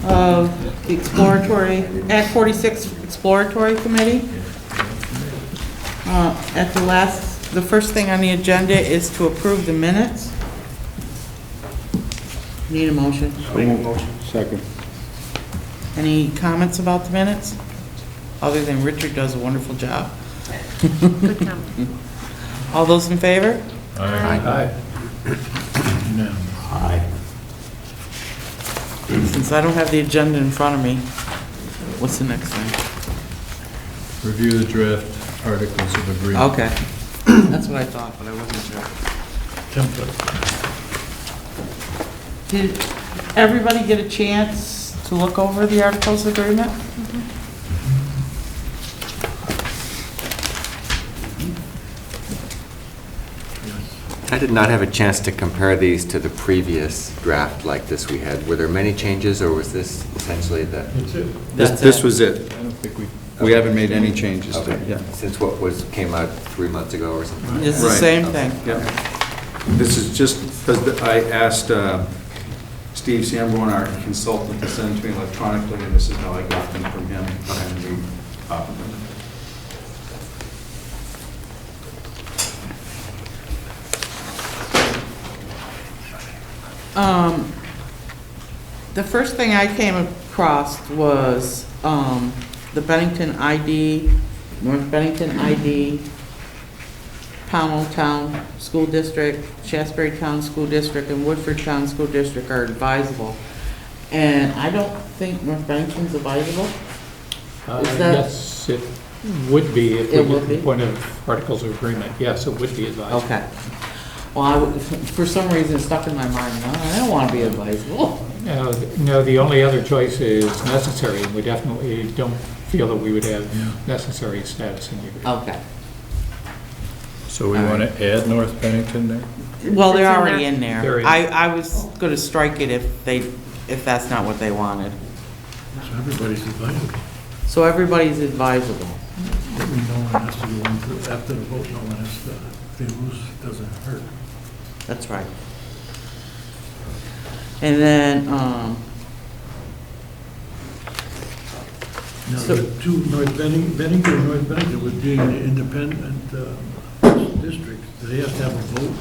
of the Exploratory, Act 46 Exploratory Committee. The first thing on the agenda is to approve the minutes. Need a motion? Make a motion. Second. Any comments about the minutes? Other than Richard does a wonderful job. Good comment. All those in favor? Aye. Aye. Since I don't have the agenda in front of me, what's the next thing? Review the draft articles of agreement. Okay. That's what I thought, but I wasn't sure. Template. Did everybody get a chance to look over the articles of agreement? I did not have a chance to compare these to the previous draft like this we had. Were there many changes, or was this essentially the? That's it. This was it. I don't think We haven't made any changes to Okay. it, yeah. Since what came out 3 months ago or something? It's the Right. same thing. Yeah. This is just because I asked Steve Sanborn, our consultant, to send to me electronically, and this is how I got them from him, and we copied them. The first thing I came across was the Bennington ID, North Bennington ID, Pownell Town School District, Shasberry Town School District, and Woodford Town School District are advisable. And I don't think North Bennington's advisable. Is that- Yes, it would be if It we would get be? to the point of articles of agreement. Yes, it would be advisable. Okay. Well, for some reason, it stuck in my mind, no, I don't want to be advisable. No, the only other choice is necessary, and we definitely don't feel that we would have necessary status in the agreement. Okay. So we want to add North Bennington there? Well, they're It's in already there. in there. They're in. I was gonna strike it if that's not what they wanted. So everybody's advisable. So everybody's advisable. No one has to go in for, after the vote, no one has to, if they lose, it doesn't hurt. That's right. And then, Now, So- the two Bennington and North Bennington would be an independent district. Do they have to have a vote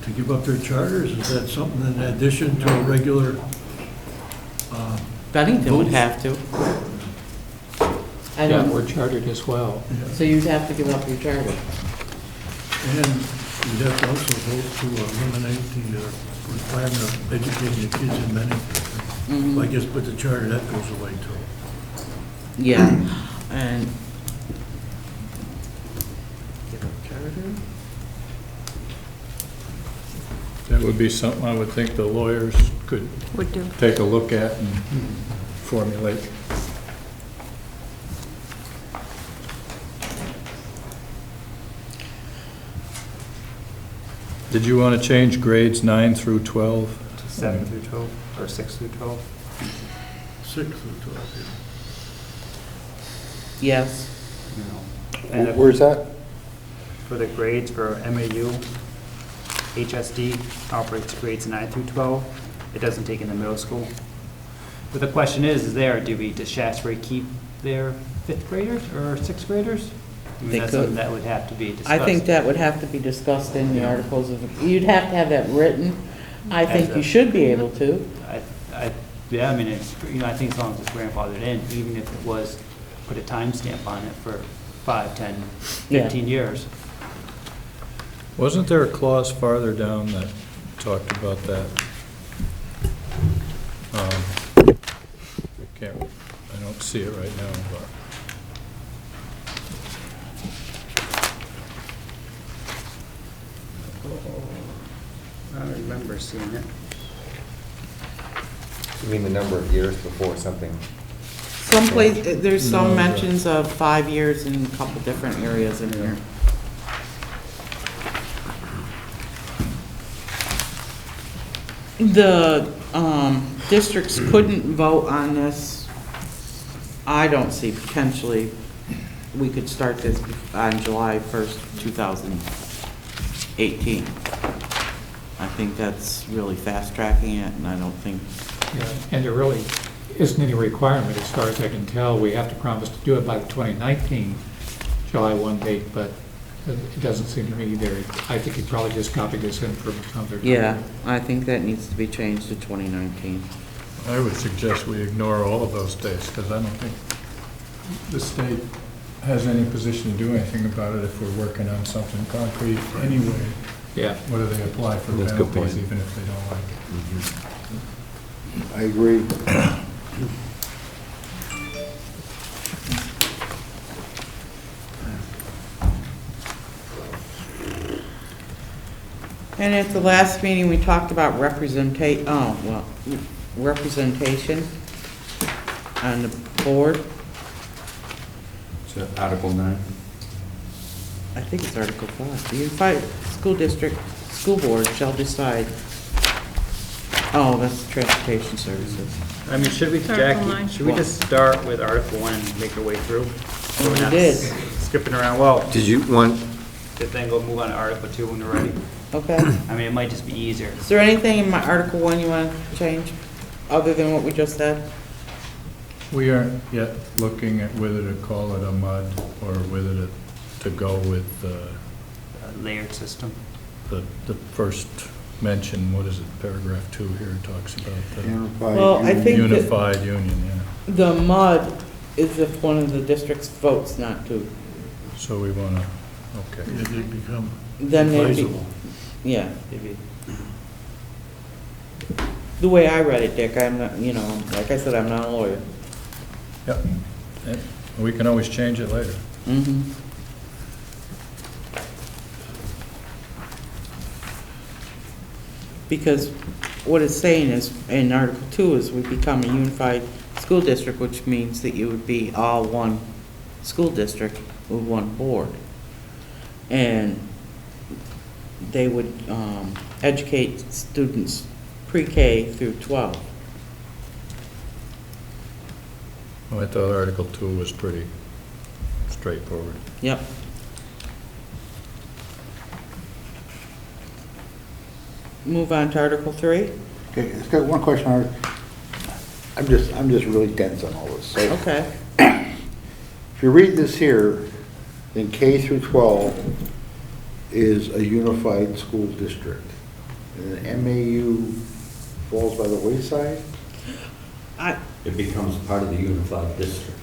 to give up their charters? Is that something in addition to a regular? Bennington would Votes? have to. I Yeah, don't, we're chartered as well. so you'd have to give up your charter. And you'd have to also vote to eliminate the requirement of educating the kids in Bennington. Mhm. I guess, but the charter, that goes away too. Yeah, and. Give up charter? That would be something I would think the lawyers could Would do. take a look at and formulate. Did you want to change grades 9 through 12? 7 through 12, or 6 through 12? 6 or 12, Yes. No. And Where's that? for the grades for MAU, HSD operates grades 9 through 12. It doesn't take in the middle school. But the question is there, does Shasberry keep their 5th graders or 6th graders? I mean, They that's could. something that would have to be discussed. I think that would have to be discussed in the articles of, you'd have to have that written. I think you should be able to. Yeah, I mean, it's, I think as long as it's grandfathered in, even if it was, put a timestamp on it for 5, 10, Yeah. 15 years. Wasn't there a clause farther down that talked about that? I don't see it right now, but. I don't remember seeing it. You mean the number of years before something? Someplace, there's No, some the- mentions of 5 years in a couple different areas in here. The districts couldn't vote on this. I don't see potentially, we could start this on July 1st, 2018. I think that's really fast tracking it, and I don't think Yeah. And there really isn't any requirement, as far as I can tell. We have to promise to do it by the 2019 July 1 date, but it doesn't seem to me there. I think he probably just copied this in from another. Yeah, I think that needs to be changed to 2019. I would suggest we ignore all of those dates, because I don't think the state has any position to do anything about it if we're working on something concrete anyway. Yeah. Whether they apply for That's a good penalties, point. even if they don't like it. I agree. And at the last meeting, we talked about representation on the board. So Article 9. I think it's Article 5. The unified school district, school board shall decide. Oh, that's transportation services. I mean, should we, It's Article Jackie, 9. should we just start with Article 1 and make our way through? So Well, we're we not did. Skipping around, well, Did you want, then go move on to Article 2 when we're ready. Okay. I mean, it might just be easier. Is there anything in my Article 1 you want to change, other than what we just said? We aren't yet looking at whether to call it a MUD or whether to go with A layered system. the first mention, what is it, paragraph 2 here talks about the Unified Well, I Union. think that unified union, yeah. the MUD is if one of the districts votes not to. So we want to, okay. Yeah, they become Then they'd be, advisable. yeah. The way I read it, Dick, I'm not, like I said, I'm not a lawyer. Yep. And we can always change it later. Mm-hmm. Because what it's saying is, in Article 2, is we become a unified school district, which means that you would be all one school district with one board. And they would educate students pre-K through 12. Well, I thought Article 2 was pretty straightforward. Yep. Move on to Article 3. Okay, it's got one question. I'm just really dense on all this. So Okay. if you read this here, then K through 12 is a unified school district. And then MAU falls by the wayside? It becomes part of the unified district.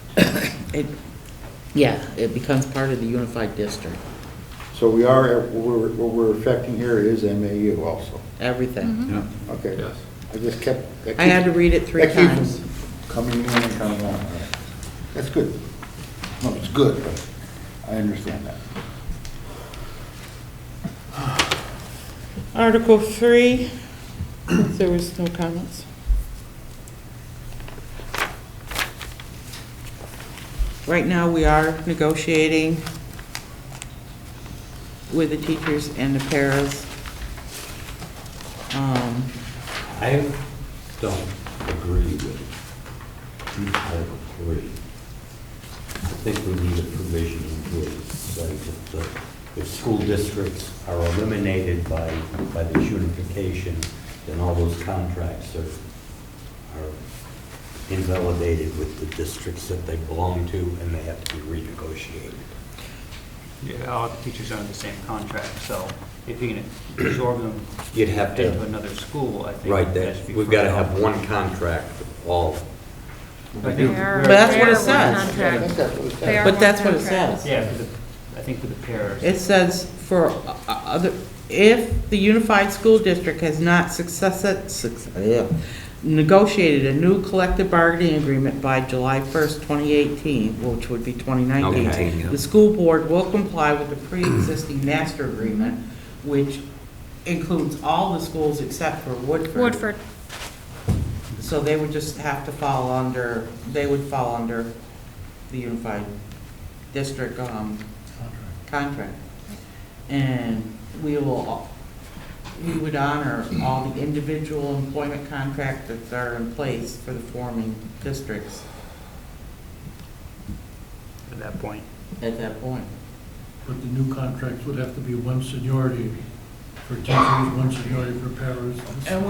It becomes part of the unified district, So we are, what we're affecting here is MAU also. everything. Yeah. Okay. Yes. I just kept. I had to read it 3 that keeps times. coming in and coming out. All right. That's good. No, it's good, but I understand that. Article 3, there was no comments. Right now, we are negotiating with the teachers and the paras. I don't agree with Article 3. I think we need a provision in here that says if school districts are eliminated by this unification, then all those contracts are invalidated with the districts that they belong to, and they have to be renegotiated. Yeah, all the teachers are on the same contract, so if you're gonna absorb them You'd have into to, another school, I think. right, that should be we've got to further have off. one contract for all. I think They're- But that's what it they're one says. I contract. think that's what it They says. are But one that's what it contract. says. Yeah, I think for the pairs. It says for other, if the unified school district has not negotiated a new collective bargaining agreement by July 1st, 2018, which would be 2019, Okay, yeah. the school board will comply with the pre-existing master agreement, which includes all the schools except for Woodford. Woodford. So they would just have to fall under, they would fall under the unified district contract. And we would honor all the individual employment contracts that are in place for the forming districts At that point. at that point. But the new contracts would have to be one seniority for teachers, one seniority for paras. And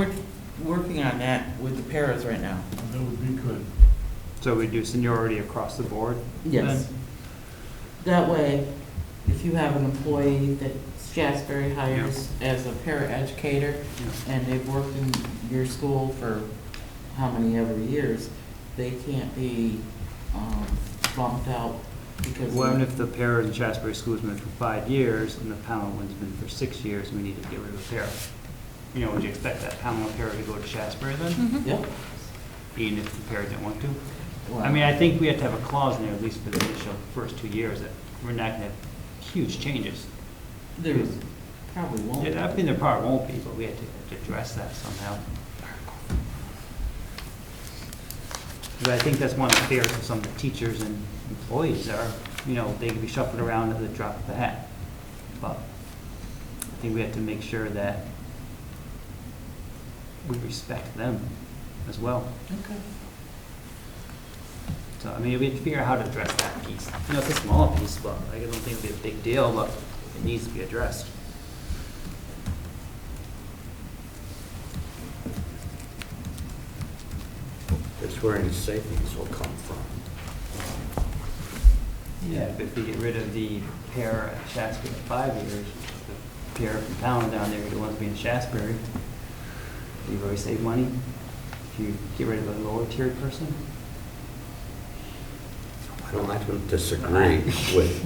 working on that with the paras right now. That would be good. So we do seniority across the board? Yes. then? That way, if you have an employee that Shasberry hires as a paraeducator, and they've worked in your school for how many ever years, they can't be bumped out because. What if the para in Shasberry School's been for 5 years and the Pownell one's been for 6 years, and we need to get rid of the para? You know, would you expect that Pownell para to go to Shasberry then? Yep. Even if the para didn't want to? Well, I mean, I think we have to have a clause in there, at least for the initial first 2 years, that we're not gonna have huge changes. There probably won't. Yeah, I think there probably won't be, but we have to address that somehow. But I think that's one of the fears of some of the teachers and employees are, you know, they can be shuffled around at the drop of a hat. But I think we have to make sure that we respect them as well. Okay. So, I mean, we have to figure out how to address that piece. You know, it's a small piece, but I don't think it'll be a big deal, but it needs to be addressed. That's where any savings will come from. Yeah, but if we get rid of the pair at Shasberry at 5 years, the pair from town down there, the ones being Shasberry, you've already saved money. If you get rid of a lower tiered person, I don't disagree with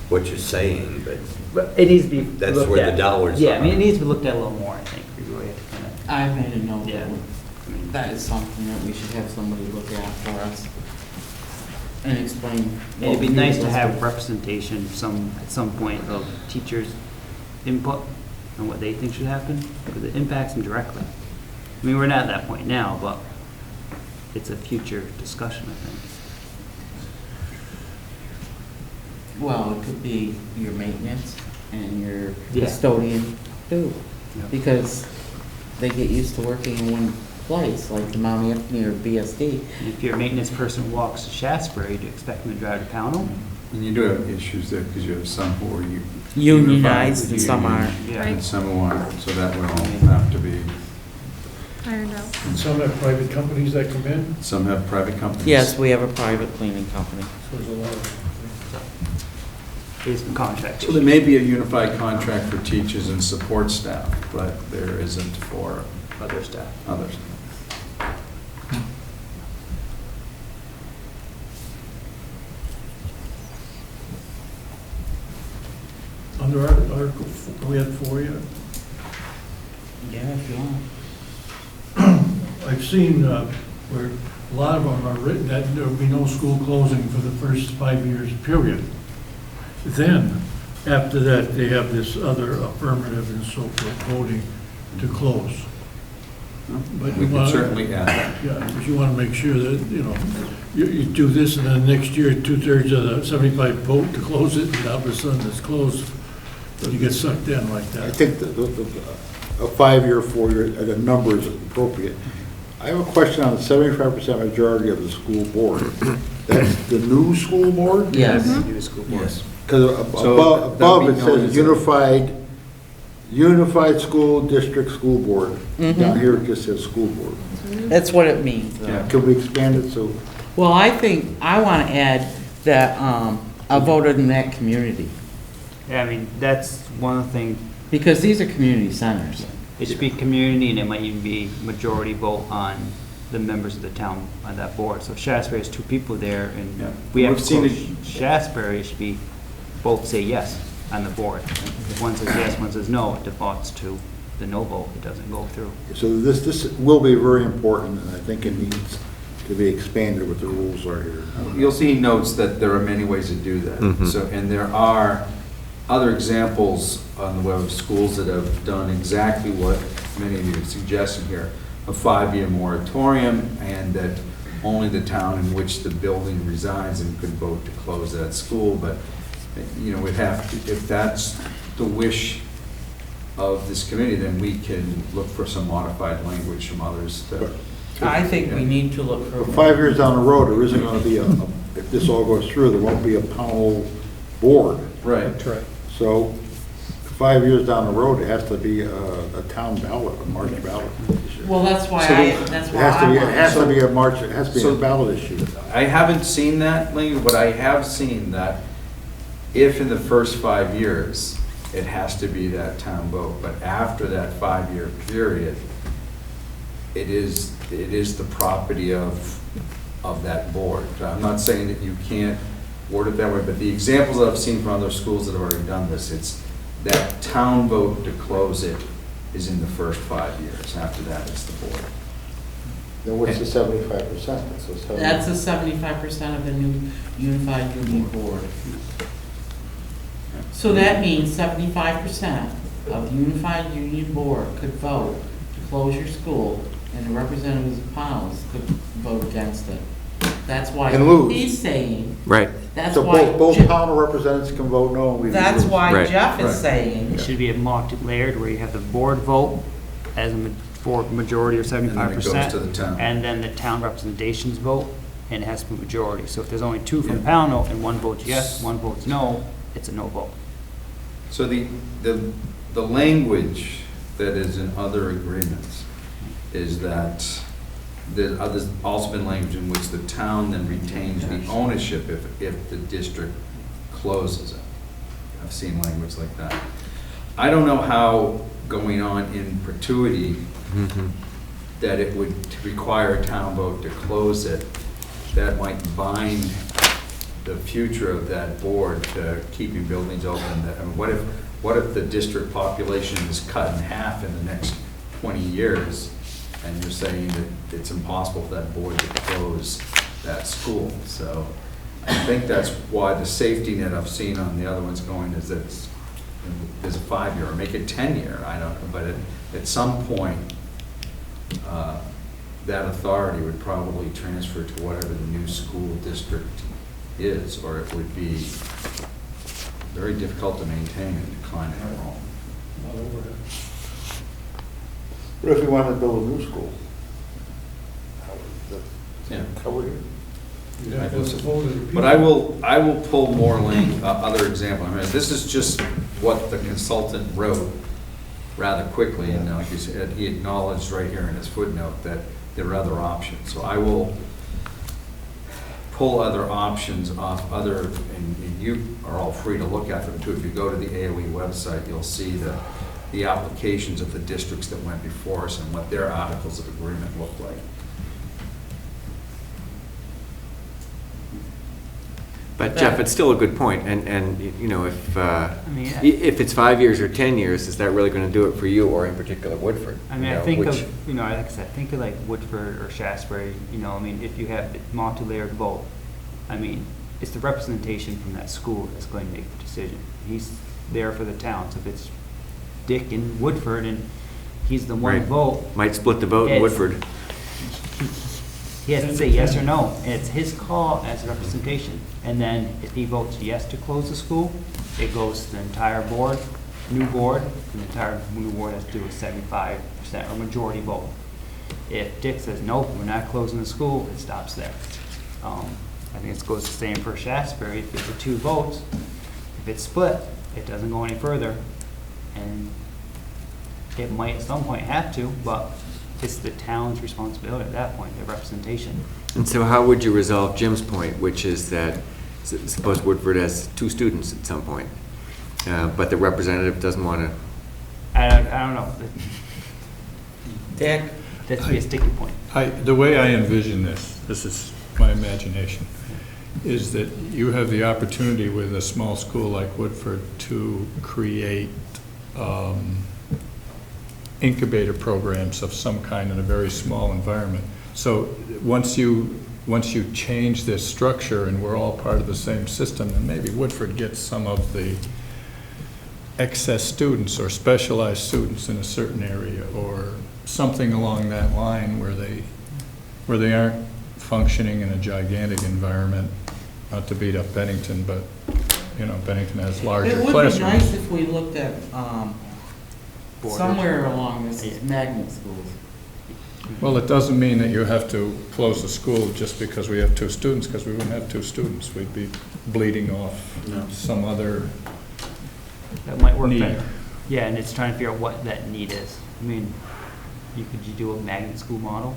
what you're saying, but it needs to be That's looked where the at. dollars Yeah, I are. mean, it needs to be looked at a little more, I think. We really have to kind of, I made a note Yeah. that that is something that we should have somebody look at for us and explain. it'd be what nice to we have do. representation at some point of teachers' input on what they think should happen, because it impacts them directly. I mean, we're not at that point now, but it's a future discussion, I think. Well, it could be your maintenance and your Yeah. custodian too, Yep. because they get used to working in one place, like the Mount Anthony or BSD. If your maintenance person walks to Shasberry, do you expect them to drive to Pownell? And you do have issues there because you have some who are Unionized and some union, aren't. Yeah. And some who aren't, so that will have to be, Ironed out. And some have private companies that come in, some have private companies. Yes, we have a private cleaning company. so there's a lot of. Based on contract. So there may be a unified contract for teachers and support staff, but there isn't for Other staff. others. Under Article, we had 4 yet? Yeah, if you want. I've seen where a lot of them are written that there will be no school closing for the first 5 years, period. Then, after that, they have this other affirmative and so forth voting to close. But We you can want, certainly add that. yeah, but you want to make sure that, you know, you do this and then next year, 2/3 of the 75 vote to close it, and all of a sudden it's closed. You get sucked in like I that. think a 5-year, 4-year, the number is appropriate. I have a question on the 75% majority of the school board. That's the new school board? Yes. New school board. Yes. Because So above that'd it be known says as a- Unified School District School Board. Mhm. Down here it just says school board. That's what it means, though. Yeah. Can we expand it so? Well, I think, I want to add that I voted in that community, Yeah, I mean, that's one of the things, because these are community centers. it should be community, and it might even be majority vote on the members of the town on that board. So if Shasberry has 2 people there, Yeah. and we have We've to seen close it- Shasberry, it should be both say yes on the board. If one says yes, one says no, it defaults to the no vote, it doesn't go through. So this will be very important, and I think it needs to be expanded what the rules are here. You'll see he notes that there are many ways to do that. Mhm. So, and there are other examples on the web of schools that have done exactly what many of you are suggesting here, a 5-year moratorium, and that only the town in which the building resides and could vote to close that school. But, you know, we'd have, to- if that's the wish of this committee, then we can look for some modified language from others to. I think we need to look for. 5 years down the road, there isn't going to be if this all goes through, there won't be a Powell board. Right. That's right. So 5 years down the road, it has to be a town ballot, a March ballot. Well, that's why So I, the- that's It why has to I be, it want. has to be a March, it has to be a So- ballot issue. I haven't seen that language, but I have seen that if in the first 5 years, it has to be that town vote, but after that 5-year period, it is the property of that board. I'm not saying that you can't word it that way, but the examples that I've seen from other schools that have already done this, it's that town vote to close it is in the first 5 years. After that, it's the board. Then what's the 75%? That's the 75% of the new unified union board. So that means 75% of the unified union board could vote to close your school, and the representatives of Powell's could vote against it. That's why And lose. he's saying, Right. that's So why, both Powell representatives can vote no, and we can that's lose. why Right. Jeff is Right. saying, It should be a multi-layered where you have the board vote as a for majority or And then it 75%. goes to the town. And then the town representations vote, and it has to be majority. So if there's only 2 from Pownell and 1 votes yes, 1 votes no, it's a no vote. So the language that is in other agreements is that there's also been language in which the town then retains the ownership if the district closes it. I've seen language like that. I don't know how going on in perpetuity that it would require a town vote to close it, that might bind the future of that board to keeping buildings open. I mean, what if the district population is cut in half in the next 20 years, and you're saying that it's impossible for that board to close that school? So I think that's why the safety net I've seen on the other ones going is that there's a 5-year, or make it 10-year, I don't know, but at some point, that authority would probably transfer to whatever the new school district is, or it would be very difficult to maintain and decline in a role. What if we wanted to build a new school? Yeah. Covered it? You'd have to vote as a But I will pull more other examples. I mean, this is just what the consultant wrote rather quickly, and like you said, he acknowledged right here in his footnote that there are other options. So I will pull other options off and you are all free to look at them too. If you go to the AOE website, you'll see the applications of the districts that went before us and what their articles of agreement look like. But Jeff, it's still a good point, and you know, if mean, if it's 5 years or 10 years, is that really going to do it for you, or in particular Woodford? I mean, You I know, think which- of, like I said, think of like Woodford or Shasbury, I mean, if you have multi-layered vote, I mean, it's the representation from that school that's going to make the decision. He's there for the town, so if it's Dick in Woodford and he's the one Right. vote, might split the vote in It's- Woodford. he has to say yes or no, and it's his call as representation. And then if he votes yes to close the school, it goes to the entire board, new board, and the entire new board has to do a 75% or majority vote. If Dick says, nope, we're not closing the school, it stops there. I think it goes the same for Shasbury. If it's 2 votes, if it's split, it doesn't go any further. And it might at some point have to, but it's the town's responsibility at that point, their representation. And so how would you resolve Jim's point, which is that suppose Woodford has 2 students at some point, but the representative doesn't want to. I don't know. Dick, That's be a sticky point. The way I envision this is my imagination, is that you have the opportunity with a small school like Woodford to create incubator programs of some kind in a very small environment. So once you change this structure and we're all part of the same system, then maybe Woodford gets some of the excess students or specialized students in a certain area, or something along that line where they aren't functioning in a gigantic environment. Not to beat up Bennington, but Bennington has larger it would classrooms. be nice if we looked at Borders. somewhere along this magnet schools. Well, it doesn't mean that you have to close the school just because we have 2 students, because we wouldn't have 2 students. We'd be bleeding off some other That might work need. better. Yeah, and it's trying to figure out what that need is. I mean, could do a magnet school model,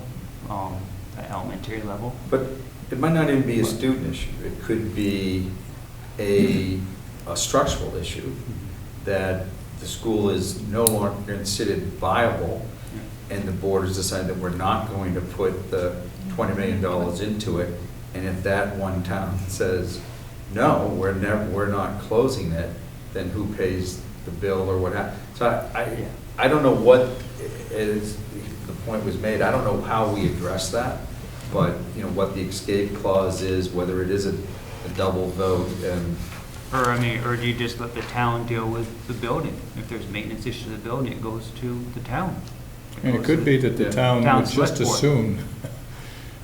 at elementary level. But it might not even be a student issue. It could be a structural issue that the school is no longer considered viable, and the board has decided that we're not going to put the $20 million into it. And if that one town says, no, we're not closing it, then who pays the bill or what happens? So I don't know what is, the point was made, I don't know how we address that, but, you know, what the escape clause is, whether it is a double vote, and Or do you just let the town deal with the building? If there's maintenance issues to the building, it goes to the town. And it could be that the town Town would just select board. assume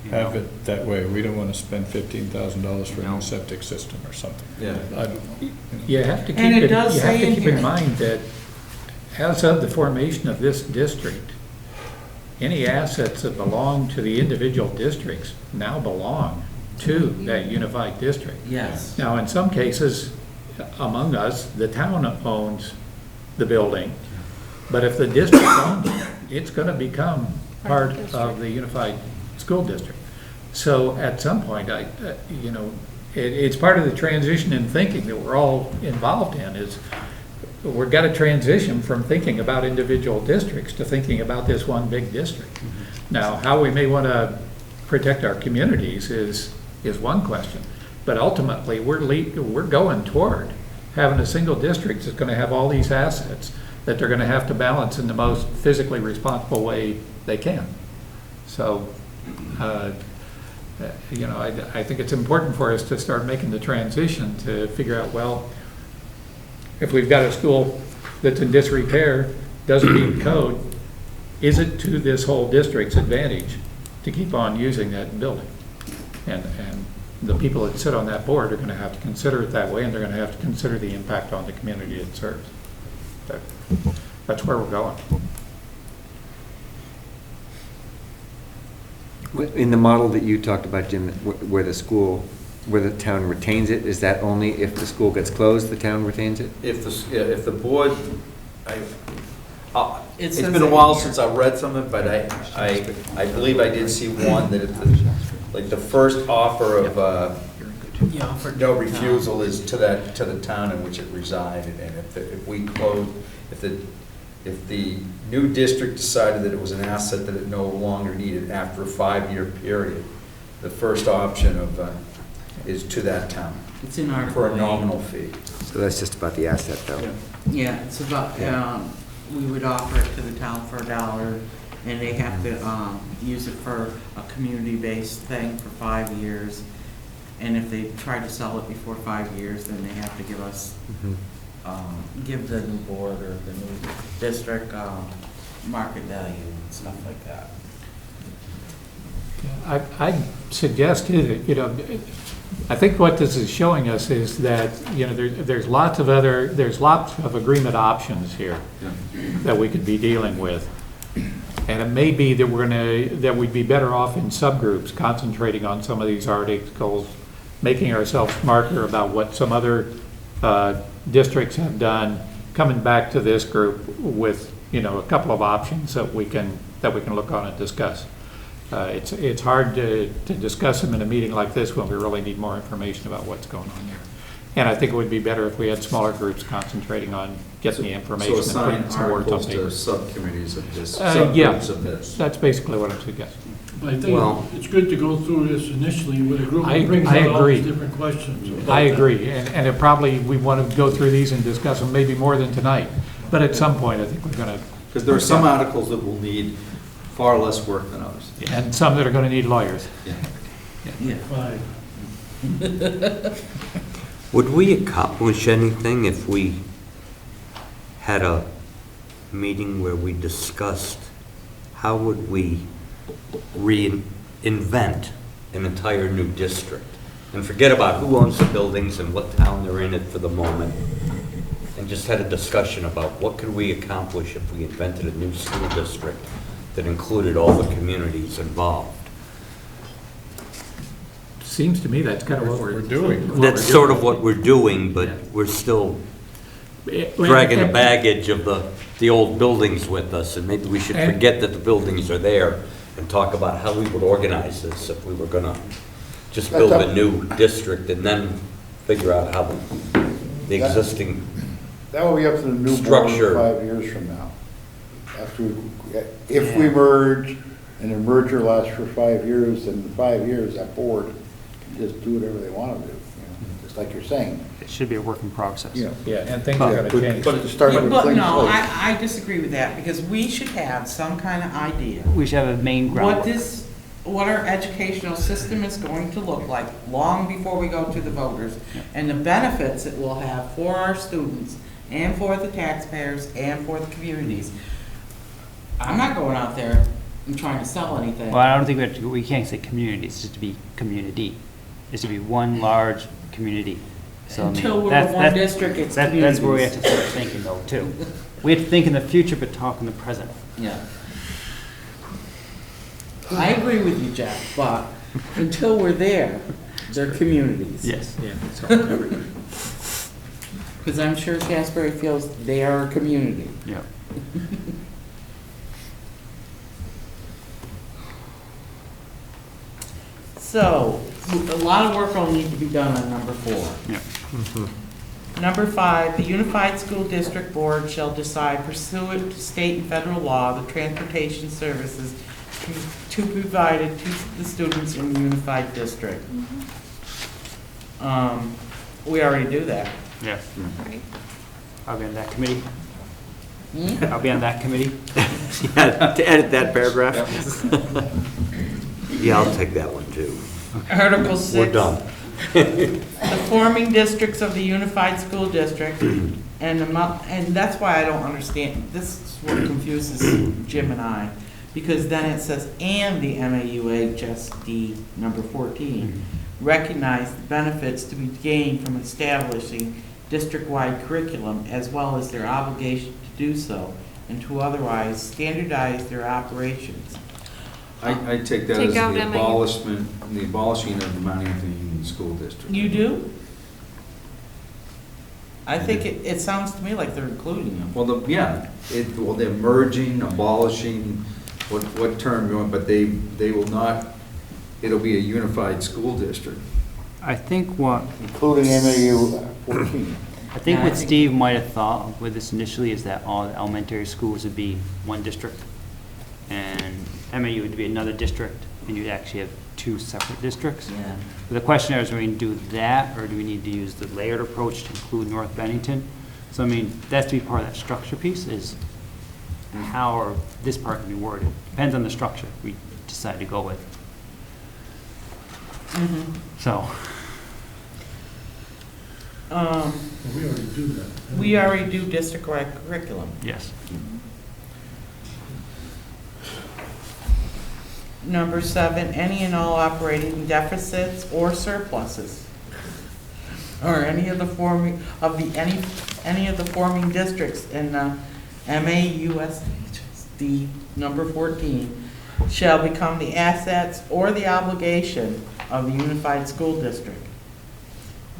You have know? it that way. We don't want to spend $15,000 for a No. new septic system or something. Yeah. I don't know. You know. You have to keep And it it, does you have say to in keep here. in mind that as of the formation of this district, any assets that belong to the individual districts now belong to that unified district. Yes. Now, in some cases, among us, the town owns the building, but if the district owns it, it's gonna become part of the unified school district. So at some point, it's part of the transition in thinking that we're all involved in, is we've got to transition from thinking about individual districts to thinking about this one big district. Now, how we may want to protect our communities is one question, but ultimately, we're going toward having a single district that's going to have all these assets that they're going to have to balance in the most physically responsible way they can. So, I think it's important for us to start making the transition to figure out, well, if we've got a school that's in disrepair, doesn't meet code, is it to this whole district's advantage to keep on using that building? And the people that sit on that board are going to have to consider it that way, and they're going to have to consider the impact on the community it serves. That's where we're going. In the model that you talked about, Jim, where the town retains it, is that only if the school gets closed, the town retains it? if the board, It it's says been a it while here. since I read some of it, but I believe I did see one that like the first offer of, no refusal is to the town in which it resided, and if we closed, if the new district decided that it was an asset that it no longer needed after a 5-year period, the first option is to that town It's in Article for a 8. nominal fee. So that's just about the asset, though. Yeah, it's about, we would offer it to the town for $1, and they have to use it for a community-based thing for 5 years. And if they try to sell it before 5 years, then they have to give us, give the new board or the new district market value and stuff like that. I suggested, I think what this is showing us is that, there's lots of agreement options here that we could be dealing with. And it may be that that we'd be better off in subgroups, concentrating on some of these articles, making ourselves smarter about what some other districts have done, coming back to this group with, a couple of options that we can look on and discuss. It's hard to discuss them in a meeting like this when we really need more information about what's going on there. And I think it would be better if we had smaller groups concentrating on getting the information and So putting assign some words on articles to paper. subcommittees of this, Yeah, subgroups of this. that's basically what I'm suggesting. But I think it's good to go through this initially with a group I that brings out all agree. these different questions. about I that. agree, and it probably, we want to go through these and discuss them maybe more than tonight, but at some point, I think we're going to. Because there are some articles that will need far less work than others. And some that are going to need lawyers. Yeah. Fine. Would we accomplish anything if we had a meeting where we discussed how would we reinvent an entire new district? And forget about who owns the buildings and what town they're in it for the moment, and just had a discussion about what could we accomplish if we invented a new school district that included all the communities involved. Seems to me that's kind of what we're doing. That's sort of what we're doing, but we're still dragging the baggage of the the old buildings with us, and maybe we should And- forget that the buildings are there and talk about how we would organize this if we were gonna just build a new district and then figure out how the existing, That will be up to the new board Structure. 5 years from now. If we merge and the merger lasts for 5 years, then in 5 years, that board can just do whatever they want to do, just like you're saying. It should be a work in process. You know, Yeah, and things are gonna change. But to start with a But clean no, slate. I disagree with that, because we should have some kind of idea We should have a main what groundwork. what our educational system is going to look like long before we go to the voters, and the benefits it will have for our students, and for the taxpayers, and for the communities. I'm not going out there and trying to sell anything. Well, I don't think we can't say community, it's just to be community. It's to be one large community. So, I mean, Until we're that's- one that's- district, it's That's where we have to communities. start thinking though, too. We have to think in the future, but talk in the present. Yeah. I agree with you, Jeff, but until we're there, they're communities. Yes. Yeah, it's all everybody. Because I'm sure Shasberry feels they are a community. Yeah. So, a lot of work will need to be done on number 4. Yeah. Number 5, the Unified School District Board shall decide pursuant to state and federal law the transportation services to be provided to the students in the Unified District. We already do that. Yeah. Right. I'll be on that committee. Hmm? I'll be on that committee. Yeah, to edit that paragraph? Yeah, I'll take that one too. Article 6. we're done. The forming districts of the Unified School District, and that's why I don't understand, this is what confuses Jim and I, because then it says, and the MAUHSD number 14, recognize the benefits to be gained from establishing district-wide curriculum, as well as their obligation to do so, and to otherwise standardize their operations. I take that Take as out the MAU. abolishing of the Mount Anthony Union School District. You do? I think it sounds to me like they're including them. Well, they're merging, abolishing, what term you want, but they will not, it'll be a unified school district. I think what, Including MAU 14. I think Yeah, I what think- Steve might have thought with this initially is that all the elementary schools would be one district, and MAU would be another district, and you'd actually have two separate districts. Yeah. But the question is, do we need to do that, or do we need to use the layered approach to include North Bennington? So, I mean, that's to be part of that structure piece, is how or this part can be worded. Depends on the structure we decide to go with. So, Well, we already do that. We already do district-wide curriculum. yes. Number 7, any and all operating deficits or surpluses, or any of the forming districts in the MAUSD number 14 shall become the assets or the obligation of the Unified School District.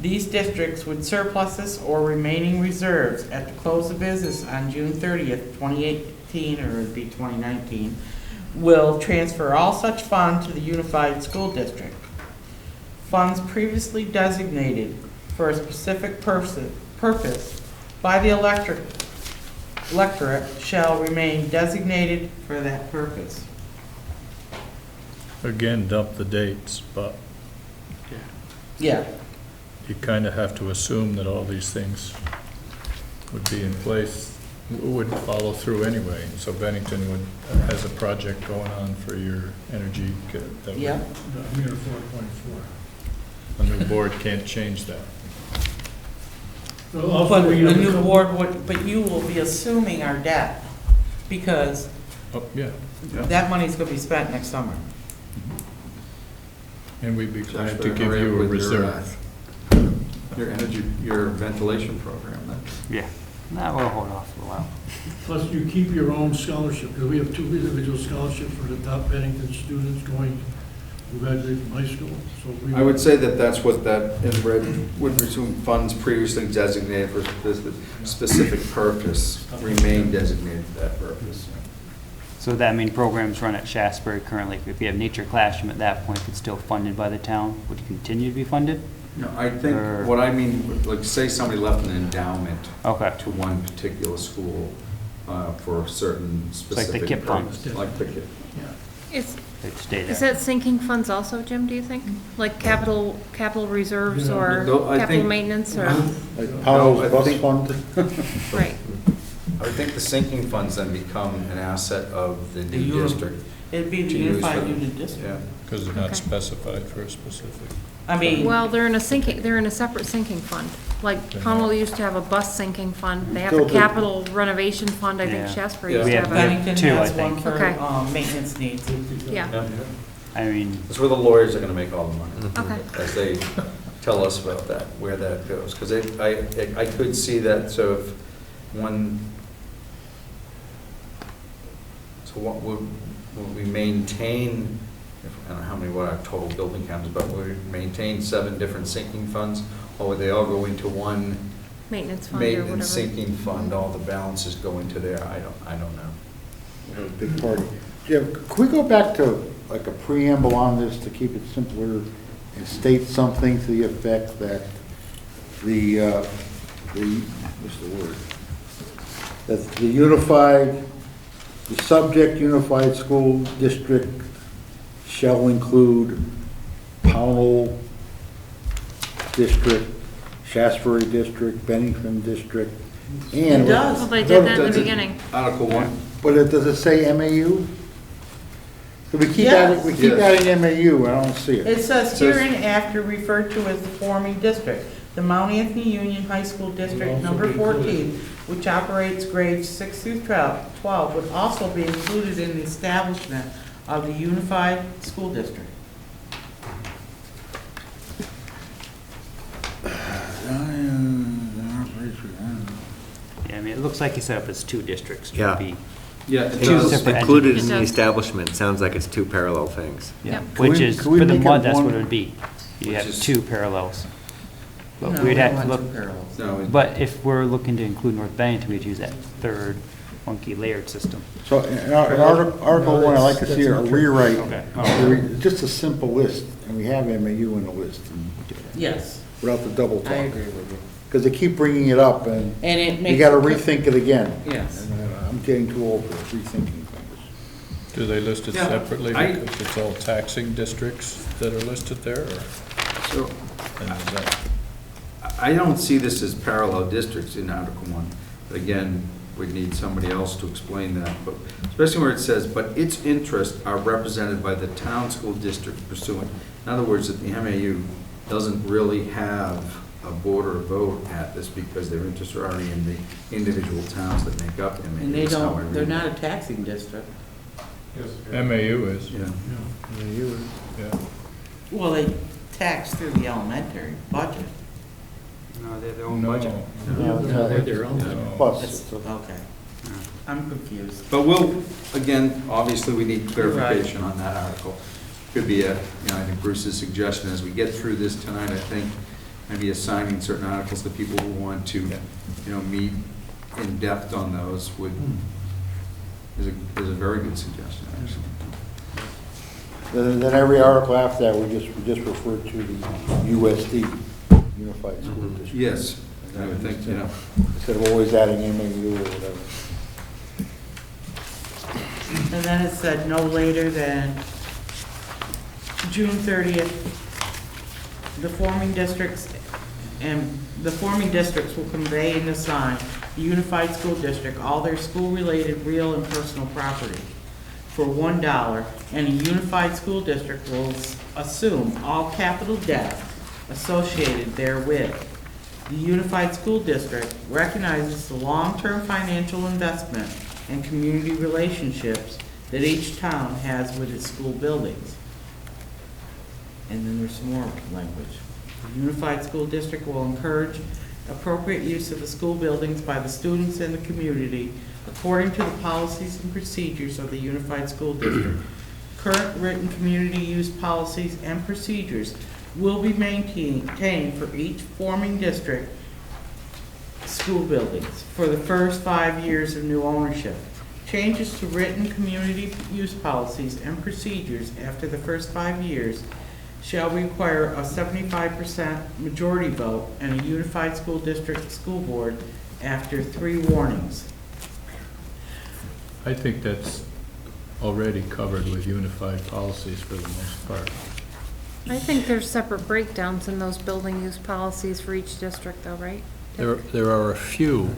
These districts with surpluses or remaining reserves at the close of business on June 30th, 2018, or it'd be 2019, will transfer all such funds to the Unified School District. Funds previously designated for a specific purpose by the electorate shall remain designated for that purpose. Again, dump the dates, but Yeah. you kind of have to assume that all these things would be in place, would follow through anyway. So Bennington has a project going on for your energy. That would- Yeah. I'm here 4.4. A new board can't change that. So also, But the we have a new couple- board would, but you will be assuming our debt, because Oh, yeah, that money's gonna be spent next summer. and we'd be glad to Josh, give hurry you up a with your, reserve. Your ventilation program then. Yeah. Nah, we'll hold off for a while. Plus, you keep your own scholarship, because we have 2 individual scholarships for the top Bennington students going graduate from high school, so. we- I would say that that's what that in red would resume funds previously designated for specific purpose remain designated for that purpose. So that mean programs run at Shasberry currently, if you have nature classroom at that point, it's still funded by the town, would continue to be funded? No, I think, Or- what I mean, like, say somebody left an endowment Okay. to one particular school for a certain like the specific KIP funds. purpose. Like the KIP. Is, They'd stay is there. that sinking funds also, Jim, do you think? Like capital reserves Yeah. or No, I capital think- maintenance or, Like No, I Powell's bus think- fund? right? I would think the sinking funds then become an asset of the The new uni- district. It'd be the to use for unified the- unit district. Yeah. Because they're not Okay. specified for a specific. I mean, Well, they're in a separate sinking fund. Like Pownell used to have a bus sinking fund. They have a Still do. capital renovation fund. I think Yeah. Shasbury Yeah. used We to have have a, Bennington two, I has one think. for Okay. maintenance needs. yeah, I mean, That's where the lawyers are gonna make all the money. okay. As they tell us about that, where that goes. Because I could see that, so if one, so what would we maintain, I don't know how many, what our total building counts, but would we maintain 7 different sinking funds? Or would they all go into one Maintenance fund or maintenance whatever. sinking fund, all the balances go into there? I don't know. Big party. Jim, could we go back to like a preamble on this to keep it simpler and state something to the effect that what's the word? That the subject unified school district shall include Pownell District, Shasbury District, Bennington District, and. It does. Well, they did that in the Does it- beginning. Article 1? But does it say MAU? So we keep Yes. adding MAU, I don't see it. It says Says- hereinafter referred to as the forming district, the Mount Anthony Union High School District also Number be included. 14, which operates grades 6 through 12, would also be included in the establishment of the unified school district. yeah, I mean, it looks like you set up as 2 districts. Would Yeah. be- Yeah, it Two does. separate Included entities. in the It does. establishment, sounds like it's 2 parallel things. Yeah, Yep. Can which we- is, can we for the make it mud, that's what one- it would be. You Which have is- 2 parallels. But No, we'd we have don't to want look, two parallels. No, it- but if we're looking to include North Bennington, we'd use that 3rd funky layered system. So in Article 1, I'd like to see a rewrite, Okay. just a simple list, and we have MAU in the list, Yes, without the double I talk. agree with you. Because they keep bringing it up, and And it makes. you gotta it clear- rethink it again. Yes. And, I'm getting too old for rethinking things. Do they list it Yeah, separately I- because it's all taxing districts that are listed there? Or So, and is that- I don't see this as parallel districts in Article 1. But again, we'd need somebody else to explain that, but especially where it says, but its interests are represented by the town school district pursuant. In other words, that the MAU doesn't really have a board or a vote at this because their interests are already in the individual towns that make up MAU. And they is how I don't, they're read not a it. taxing district. MAU is, Yeah. yeah. Well, they tax through the elementary budget. No, they're their own No, budget. They're their own. no. Plus, It's- Okay, I'm confused. But we'll, again, obviously, we need clarification on that article. Could be I think Bruce's suggestion, as we get through this tonight, I think maybe assigning certain articles to people who want to, meet in depth on those is a very good suggestion, actually. then every article after that, we just refer to the USD, Unified School District. Yes, I would think, Instead of always adding MAU or whatever. And then it said no later than June 30th, the forming districts will convey and assign the unified school district all their school-related real and personal property for $1, and a unified school district will assume all capital debt associated therewith. The unified school district recognizes the long-term financial investment and community relationships that each town has with its school buildings. And then there's some more language. The unified school district will encourage appropriate use of the school buildings by the students and the community according to the policies and procedures of the unified school district, Current written community use policies and procedures will be maintained for each forming district school buildings for the first 5 years of new ownership. Changes to written community use policies and procedures after the first 5 years shall require a 75% majority vote and a unified school district school board after 3 warnings. I think that's already covered with unified policies for the most part. I think there's separate breakdowns in those building use policies for each district though, right? There are a few,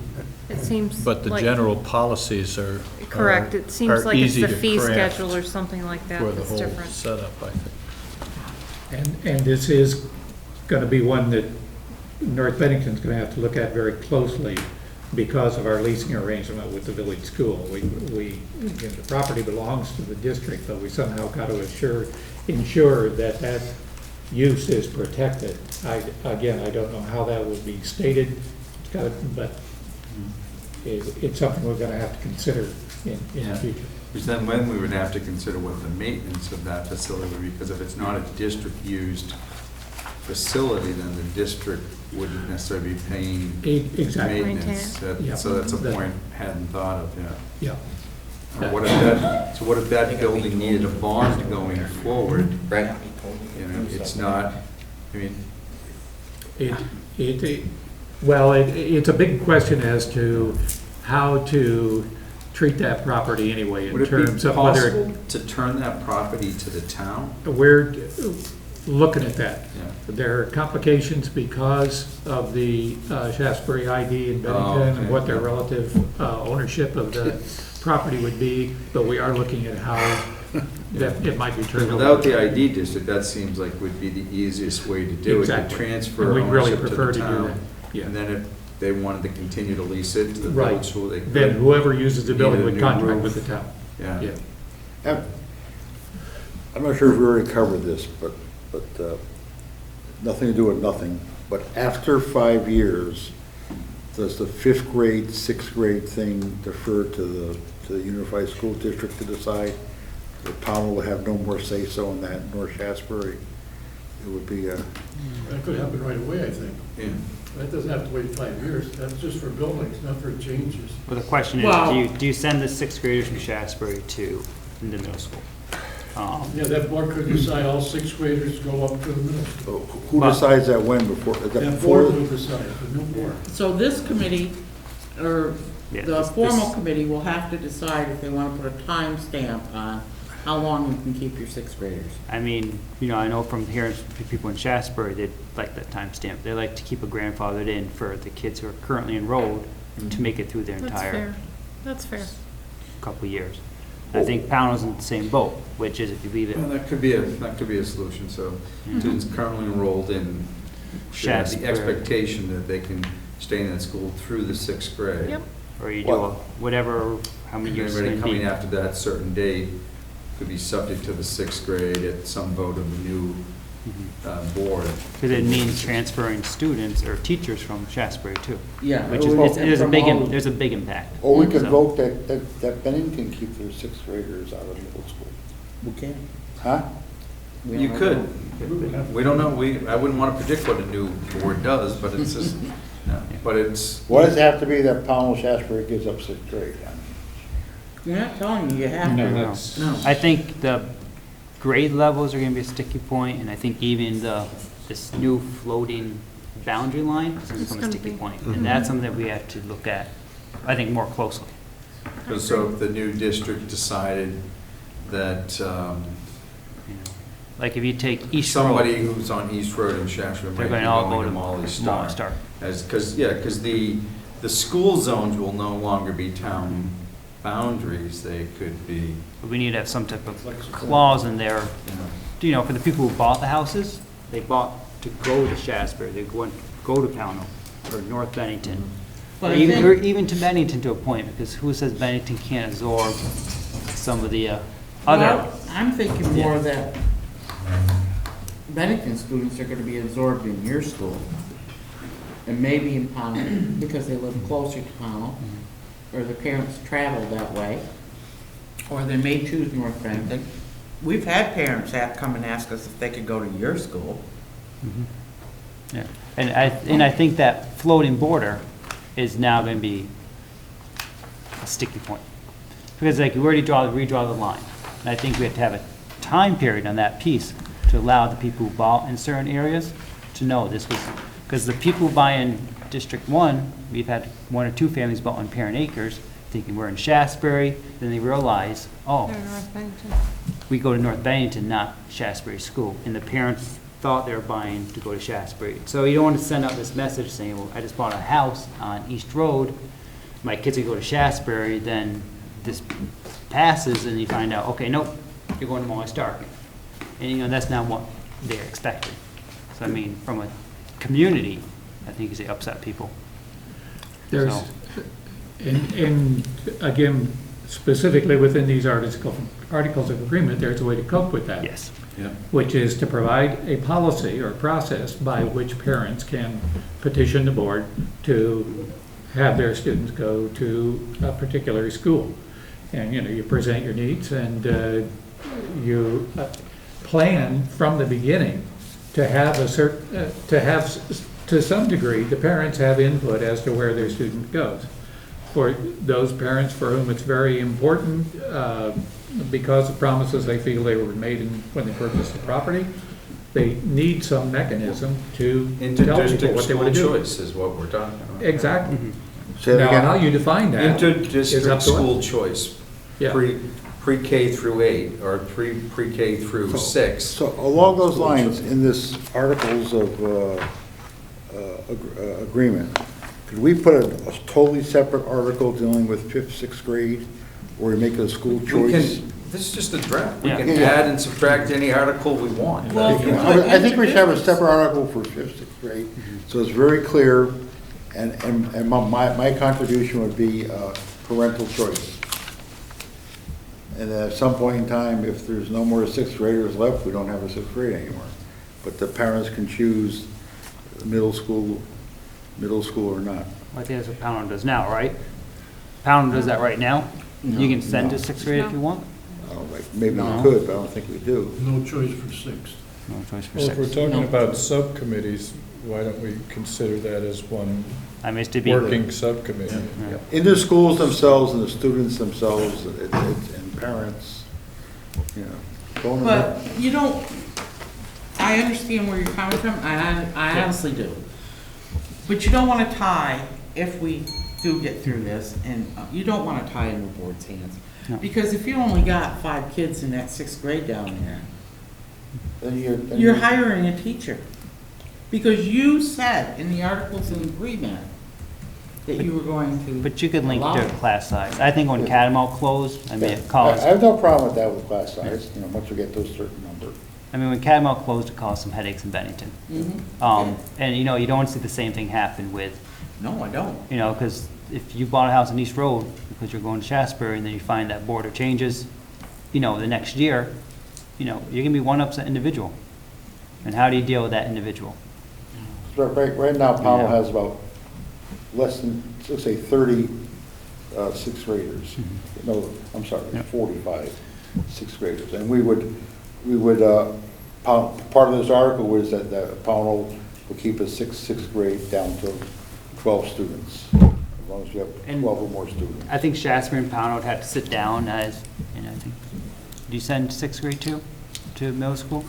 It seems but the like- general policies are. Correct, it seems are like it's easy the to fee craft schedule or something like that For the that's whole different. setup, I think. And this is going to be one that North Bennington's going to have to look at very closely because of our leasing arrangement with the village school. The property belongs to the district, but we somehow got to ensure that that use is protected. Again, I don't know how that would be stated, but it's something we're going to have to consider in the future. Which then when we would have to consider what the maintenance of that facility would be, because if it's not a district-used facility, then the district wouldn't necessarily be paying Exactly. maintenance. Yeah. So that's a point I hadn't thought of, yeah. Yeah. What if that building needed a bond going forward? Right. You know, it's not, I mean, It's a big question as to how to treat that property anyway would in it be terms of whether possible to turn that property to the town? we're looking at that. Yeah. There are complications because of the Shasbury ID in Oh, Bennington okay, and what their yeah. relative ownership of the property would be, but we are looking at how that it might be turned over. Without the ID district, that seems like would be the easiest way to do it, to Exactly. transfer And we'd really ownership to prefer the to do town. that. Yeah. And then if they wanted to continue to lease it to the Right. village school, they Then could. whoever uses the building Need a would new contract roof. with the town. Yeah. Yeah. I'm not sure if we already covered this, but nothing to do with nothing. But after 5 years, does the 5th grade, 6th grade thing defer to the unified school district to decide? The town will have no more say-so in that, nor Shasbury. It would be a, That could happen right away, I think. Yeah. That doesn't have to wait 5 years. That's just for buildings, not for changes. Well, the question is, Well- do you send the sixth graders from Shasbury to the middle school? Yeah, that board could decide all 6th graders go up to the middle school. who Well- decides that when before? is that That before- board will decide, the new board. So this committee, or Yeah, the this- formal this- committee will have to decide if they want to put a time stamp on how long you can keep your 6th graders. I mean, I know from hearing from people in Shasbury, they'd like that timestamp. They like to keep a grandfathered in for the kids who are currently enrolled to make it through their That's entire fair. That's fair. couple of years. I think Pownell's in the same boat, which is if you leave it Well, that could be a solution, so students currently enrolled in should have the Shasbury. expectation that they can stay in that school through the 6th grade. Yep. or you do a whatever, how many years it's Anybody going to coming be. after that certain date could be subject to the 6th grade at some vote of the new board. Because it means transferring students or teachers from Shasbury too. Yeah. Which is, Well, there's a from big, all- there's a big impact. Or we could So- vote that Bennington keep their 6th graders out of middle school. We can. Huh? You could. We don't know, I wouldn't want to predict what a new board does, but it's just, no, but it's, Why does it have to be that Pownell Shasbury gives up 6th grade? We're not telling you have No, to. that's- No. I think the grade levels are gonna be a sticky point, and I think even this new floating boundary line is gonna It's become a gonna sticky be. point. And that's something that we have to look at, I think, more closely. so if the new district decided that you know. Like if you take East somebody Road, who's on East Road in Shasbury they're might be gonna all go going to to Molly Molly Star. Star. Because the school zones will no longer be town boundaries, they could be, But we need to have some type of clause in there, you know, for the people who bought the houses, they bought to go to Shasbury, they go to Pownell or North Bennington. But Or I even, think- to Bennington to a point, because who says Bennington can't absorb some of the other, Well, I'm thinking more that Bennington students are gonna be absorbed in your school, and maybe in Pownell, because they live closer to Pownell, or their parents travel that way, or they may choose North Bennington, we've had parents that come and ask us if they could go to your school. Yeah, and I think that floating border is now gonna be a sticky point. Because like, we already redraw the line. And I think we have to have a time period on that piece to allow the people who bought in certain areas to know this was, because the people who buy in District 1, we've had 1 or 2 families bought on Parent Acres, thinking we're in Shasberry, then they realize, oh, They're in North Bennington. we go to North Bennington, not Shasberry School. And the parents thought they were buying to go to Shasberry. So you don't want to send out this message saying, well, I just bought a house on East Road, my kids will go to Shasberry, then this passes and you find out, okay, nope, you're going to Molly Stark. And, you know, that's not what they're expecting. So, I mean, from a community, I think it upset people. There's, So- and again, specifically within these articles of agreement, there's a way to cope with that. Yes. Which is to provide a policy or process by which parents can petition the board to have their students go to a particular school. And, you know, you present your needs and you plan from the beginning to have to some degree, the parents have input as to where their student goes. For those parents for whom it's very important, because of promises they feel they were made when they purchased the property, they need some mechanism to tell people what they want to do. Inter-district school choice is what we're talking about. Exactly. Say that Now, again. how you define that is up Inter-district to us. school choice, Yeah. pre-K through 8, or pre-K through 6. So along those lines, in this articles of agreement, could we put a totally separate article dealing with 5th, 6th grade, or we make it a school We choice? can, this is just a draft. We Yeah. can Yeah. add and subtract any article we want. Well, if you put I think we should have a inter-district- separate article for 5th, 6th grade, so it's very clear, and my contribution would be parental choice. And at some point in time, if there's no more 6th graders left, we don't have a 6th grade anymore. But the parents can choose middle school or not. I think that's what Pownell does now, right? Pownell does that right now? You can send to 6th grade if you want? Maybe we No. could, but I don't think we do. No choice for 6th. No choice for Well, if we're 6th. talking about subcommittees, why don't we consider that as one I mean, it's to be. working subcommittee? Yeah. In the schools themselves and the students themselves and parents, you know. going to- But you don't, I understand where you're coming from, I honestly do. But you don't want to tie, if we do get through this, and you don't want to tie it in the board's hands. No. Because if you only got 5 kids in that 6th grade down there, then you're hiring a teacher. Because you said in the articles of agreement that you were going to. But you could link allow to it. class size. I think when Catamount closed, I mean, it I caused, have no problem with that with class size, you know, once we get to a certain number. I mean, when Catamount closed, it caused some headaches in Bennington. Mhm. And, you know, you don't want to see the same thing happen with, No, I don't. you know, because if you bought a house on East Road because you're going to Shasberry and then you find that border changes, you know, the next year, you know, you're going to be one upset individual. And how do you deal with that individual? So right now, Powell Yeah. has about less than, let's say, 30 6th graders. No, I'm sorry, Yeah. 45 6th graders. And we would, part of this article was that Powell will keep a sixth grade down to 12 students, as long as you have And- 12 or more students. I think Shasberry and Pownell would have to sit down as, and I think, do you send 6th grade to middle school?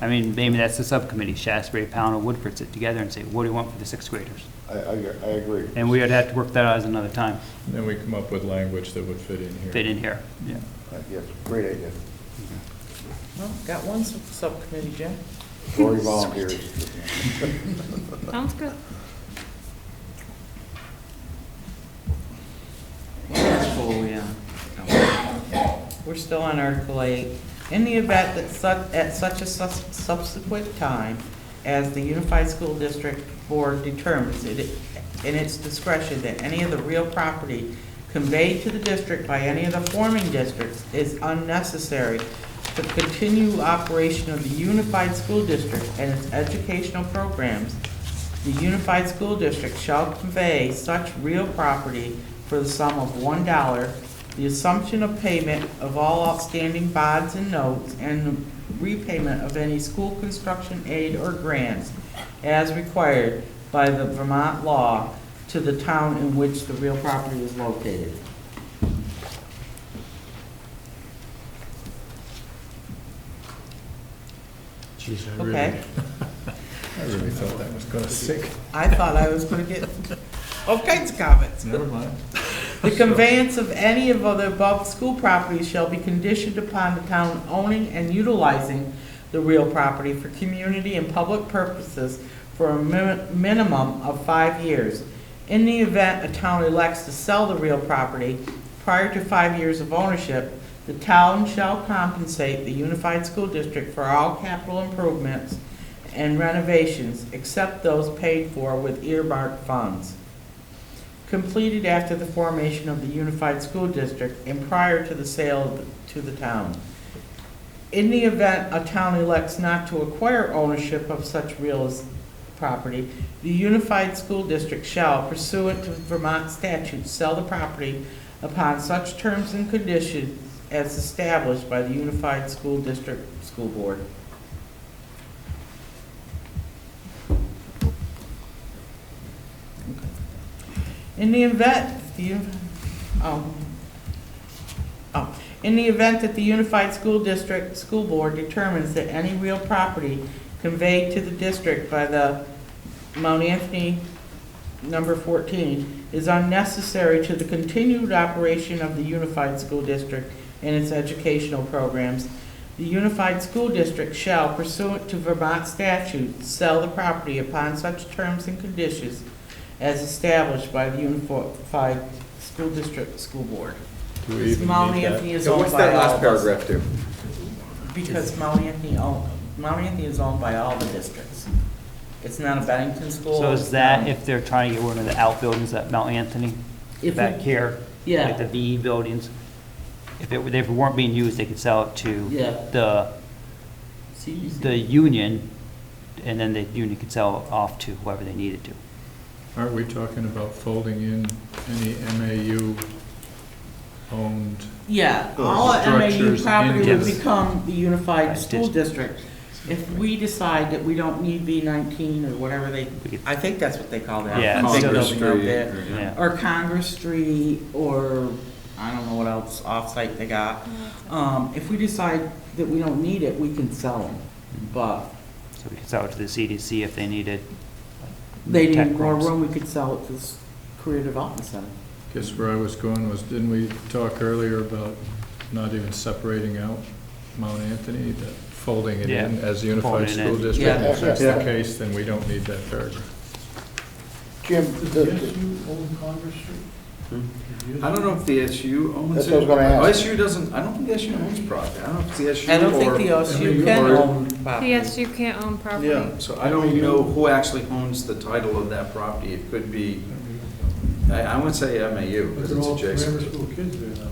I mean, maybe that's the subcommittee, Shasberry, Pownell, Woodford sit together and say, what do you want for the 6th graders? I agree. And we would have to work that out as another time, Then we come up with language that would fit in here. fit in here, yeah. Yes, great idea. Well, got one subcommittee, Jim. Lori volunteers. Sounds good. Before we, we're still on Article 8. In the event that at such a subsequent time as the Unified School District Board determines it in its discretion that any of the real property conveyed to the district by any of the forming districts is unnecessary for the continued operation of the Unified School District and its educational programs, the Unified School District shall convey such real property for the sum of $1 the assumption of payment of all outstanding bonds and notes, and repayment of any school construction aid or grants as required by the Vermont law to the town in which the real property is located. Geez, Okay. I really thought that was gonna sink. I thought I was gonna get all kinds of comments. Never mind. The conveyance of any of the above school properties shall be conditioned upon the town owning and utilizing the real property for community and public purposes for a minimum of 5 years. In the event a town elects to sell the real property prior to 5 years of ownership, the town shall compensate the Unified School District for all capital improvements and renovations except those paid for with earmarked funds, completed after the formation of the Unified School District and prior to the sale to the town. In the event a town elects not to acquire ownership of such real property, the Unified School District shall, pursuant to Vermont statutes, sell the property upon such terms and conditions as established by the Unified School District School Board. In the event, in the event that the Unified School District School Board determines that any real property conveyed to the district by the Mount Anthony number 14 is unnecessary to the continued operation of the Unified School District and its educational programs, the Unified School District shall, pursuant to Vermont statute, sell the property upon such terms and conditions as established by the Unified School District School Board. Do we even Mount need that? Anthony is So owned what's by that all last of us. paragraph do? Because Mount Anthony is owned by all the districts. It's not a Bennington school. So it's is that not- if they're trying to get rid of the outbuildings at Mount Anthony, If back we- here? Yeah. Like the VE buildings? If it weren't being used, they could sell it to Yeah. the union, and then the union could sell it off to whoever they needed to. Aren't we talking about folding in any MAU owned? Yeah, all MAU Structures property would into- become the Unified Right, School dis- District. If we decide that we don't need V19 or whatever I think that's what they call that. Yeah, Big Congress building out Street, there. Yeah. Or Congress Street, or I don't know what else off-site they got. If we decide that we don't need it, we can sell them, but So we could sell it to the CDC if they needed. they tech need more rooms. room, we could sell it to this Career Development Center. Guess where I was going was, didn't we talk earlier about not even separating out Mount Anthony, that folding it Yeah, in as a unified folding it school in. district? Yeah. If that's Yeah. the case, then we don't need that paragraph. Jim, Does the- the SU own Congress Street? I don't know if the SU owns it. That's what I was gonna ask. Oh, SU doesn't, I don't think the SU owns property. I don't know if it's the SU or. I don't think the OSU can or- own property. Yes, you can't own property. Yeah, so I don't know who actually owns the title of that property. It could be, I would say MAU, Look because at it's all the grammar adjacent. school kids there now.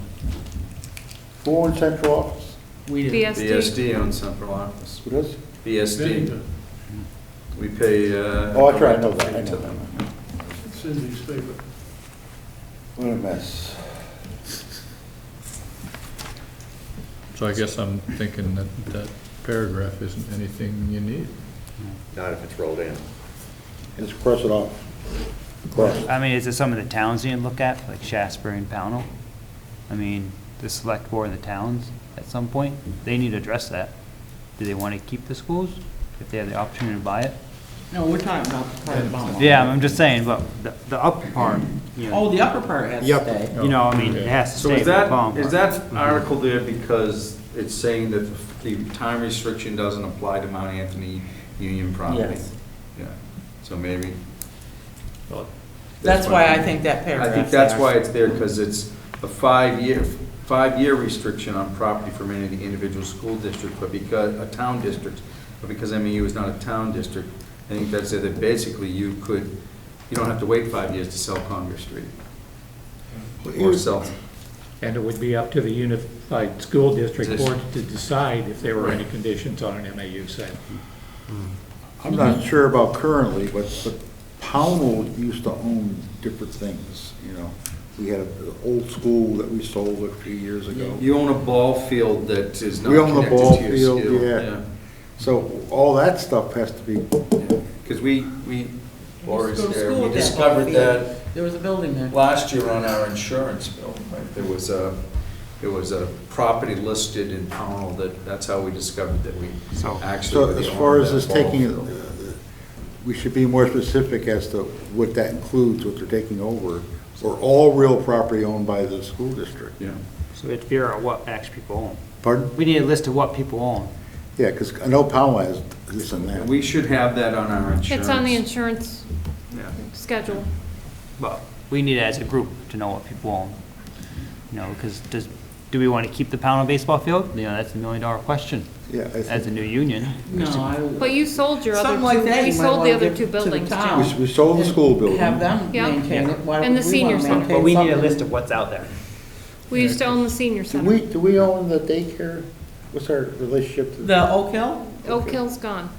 who owns central office? We do. BSD. BSD owns central office. Who does? BSD, Bennington, we pay, Oh, that's right, I know that, I to know them. that. Cindy's favorite. What a mess. So I guess I'm thinking that that paragraph isn't anything you need. Not if it's rolled in. Just cross it off. Cross. I mean, is it some of the towns you can look at, like Shasbury and Pownell? I mean, the select board of the towns, at some point, they need to address that. Do they want to keep the schools if they have the opportunity to buy it? No, we're talking about the part about. Yeah, I'm just saying, but the upper part, you Oh, know, the upper part has to Yep. stay. you know, I mean, it has to So stay is for the that, bottom is part. that article there because it's saying that the time restriction doesn't apply to Mount Anthony Union property? Yes. Yeah, so maybe. That's why I think that I paragraph. think that's why it's there, because it's a five-year restriction on property from any of the individual school district, but because, a town district, but because MAU is not a town district, I think that's it, that basically you don't have to wait 5 years to sell Congress Street. Or sell, And it would be up to the Unified School District Just- Board to decide if there were any Right. conditions on an MAU site. I'm not sure about currently, but Pownell used to own different things, you know. We had an old school that we sold a few years ago. You own a ball field that is not We own the connected ball to your field, school. yeah. So all that stuff has to be, Because we Lori's Go to there, school we with that discovered ball field. that There was a building there. last year on our insurance bill, right? There was a property listed in Pownell that's how we discovered that we So- actually. so were the as owner far of as that this ball taking, field. we should be more specific as to what that includes, what they're taking over, or all real property owned by the school district. Yeah. So we have to figure out what actually people own. Pardon? We need a list of what people own. Yeah, because I know Powell has this and that. And we should have that on our insurance. It's on the insurance Yeah. schedule. But we need it as a group to know what people own. You know, because do we want to keep the Pownell baseball field? You know, that's $1 million question Yeah, I as a think, new union. No, I. But you sold your other Something like that, two, you you might sold the wanna other give two to the buildings town. too. we sold the school building. Have them Yeah. maintain it. Why And the would we senior wanna center. maintain But we need a something? list of what's out there. We used to own the senior Do center. we own the daycare? What's our relationship to? The Oak Hill? Oak Hill's gone.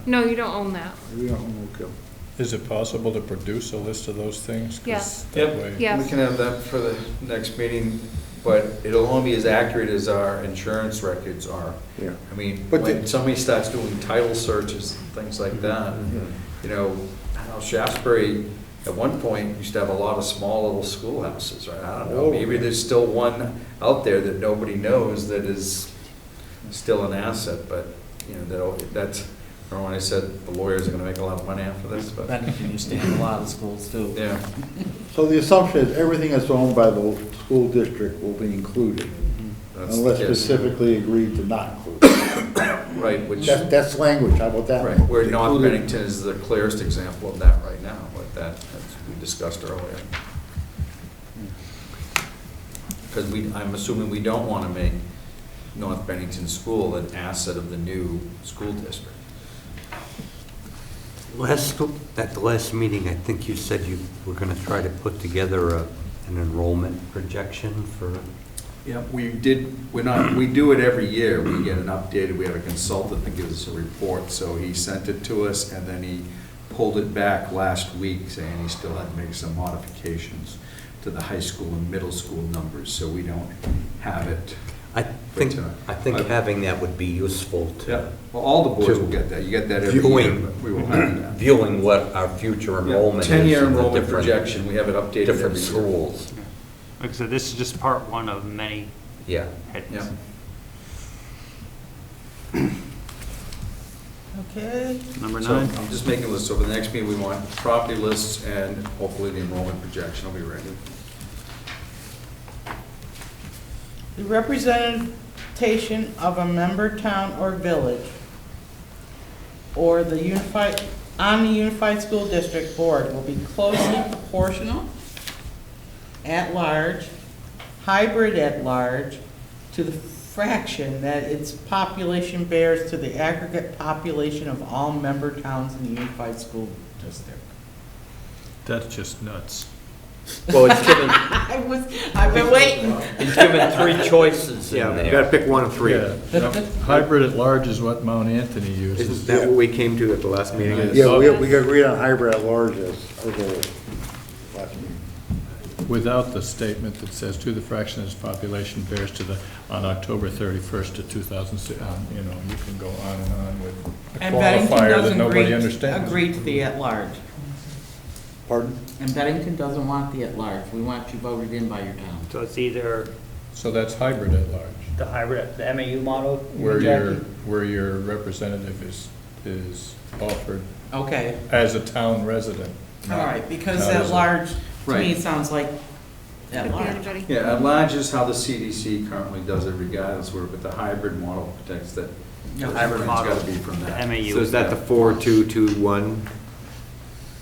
No, you don't own that. We don't own Oak Hill. Is it possible to produce a list of those things? 'Cause Yes. that Yep. way- Yes. We can have that for the next meeting, but it'll only be as accurate as our insurance records are. Yeah. I mean, But when the- somebody starts doing title searches and things like that, you know, I don't know, Shaftesbury, at one point, used to have a lot of small little schoolhouses, right? I don't know, Oh, maybe yeah. there's still one out there that nobody knows that is still an asset, but, you know, that's, remember when I said the lawyers are gonna make a lot of money after this, but, Bennington used to have a lot of schools too. yeah. So the assumption is everything that's owned by the school district will be included, That's- unless yes. specifically agreed to not include. Right, which. That's language, how about that? Right, where North Included. Bennington is the clearest example of that right now, but that, as we discussed earlier. Because I'm assuming we don't want to make North Bennington School an asset of the new school district. At the last meeting, I think you said you were going to try to put together an enrollment projection for, Yeah, we do it every year, we get an updated, we have a consultant that gives us a report, so he sent it to us, and then he pulled it back last week, saying he still had to make some modifications to the high school and middle school numbers, so we don't have it. I think having that would be useful Yeah, to well, all the boards To will get that, you get that every year, viewing, but we will have that. viewing what our future enrollment is. 10-year in the enrollment different- projection, we have it updated Different every year. schools, Like I said, this is just part one of many yeah. headings. Yeah. Okay. Number So 9. I'm just making a list, so for the next meeting, we want property lists and hopefully the enrollment projection will be ready. The representation of a member town or village or the on the Unified School District Board will be closely proportional, at large, hybrid at large, to the fraction that its population bears to the aggregate population of all member towns in the Unified School District. That's just nuts. Well, it's given, I've been waiting. it's given 3 choices in Yeah, you there. gotta pick one of 3. Yeah. Hybrid at large is what Mount Anthony uses. Isn't that what we came to at the last meeting? Yeah, we agreed on hybrid at large as our goal last meeting. Without the statement that says to the fraction of its population bears to the, on October 31st to 2006, you know, you can go on and on with a And Bennington qualifier that doesn't nobody understands. agree to the at-large. Pardon? And Bennington doesn't want the at-large. We want you voted in by your town. So it's either So that's hybrid at large, the hybrid, the MAU model, where Jackie? your representative is offered Okay, as a town resident. all right, because not as a- at-large, to me, Right. sounds like Could be at-large. anybody. Yeah, at large is how the CDC currently does it regardless, where, but the hybrid model protects that. Yeah, hybrid model, It's gotta be from the that. MAU. So is that the 4-2-2-1?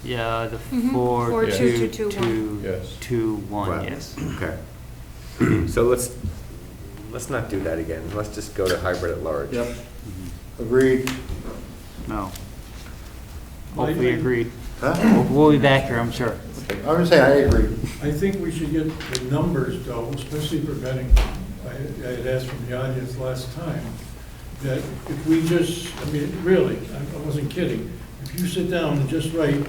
Yeah, the Mhm. 4, 2, 2, 4-2-2-1. 2, Yes. 2, 1, Right. yes. Okay. So let's not do that again. Let's just go to hybrid at large. Yep. Agreed. No. Hopefully agreed. Huh? We'll be back here, I'm sure. I'm gonna say I agree. I think we should get the numbers though, especially for Bennington. I had asked from the audience last time, that if we just, I mean, really, I wasn't kidding. If you sit down and just write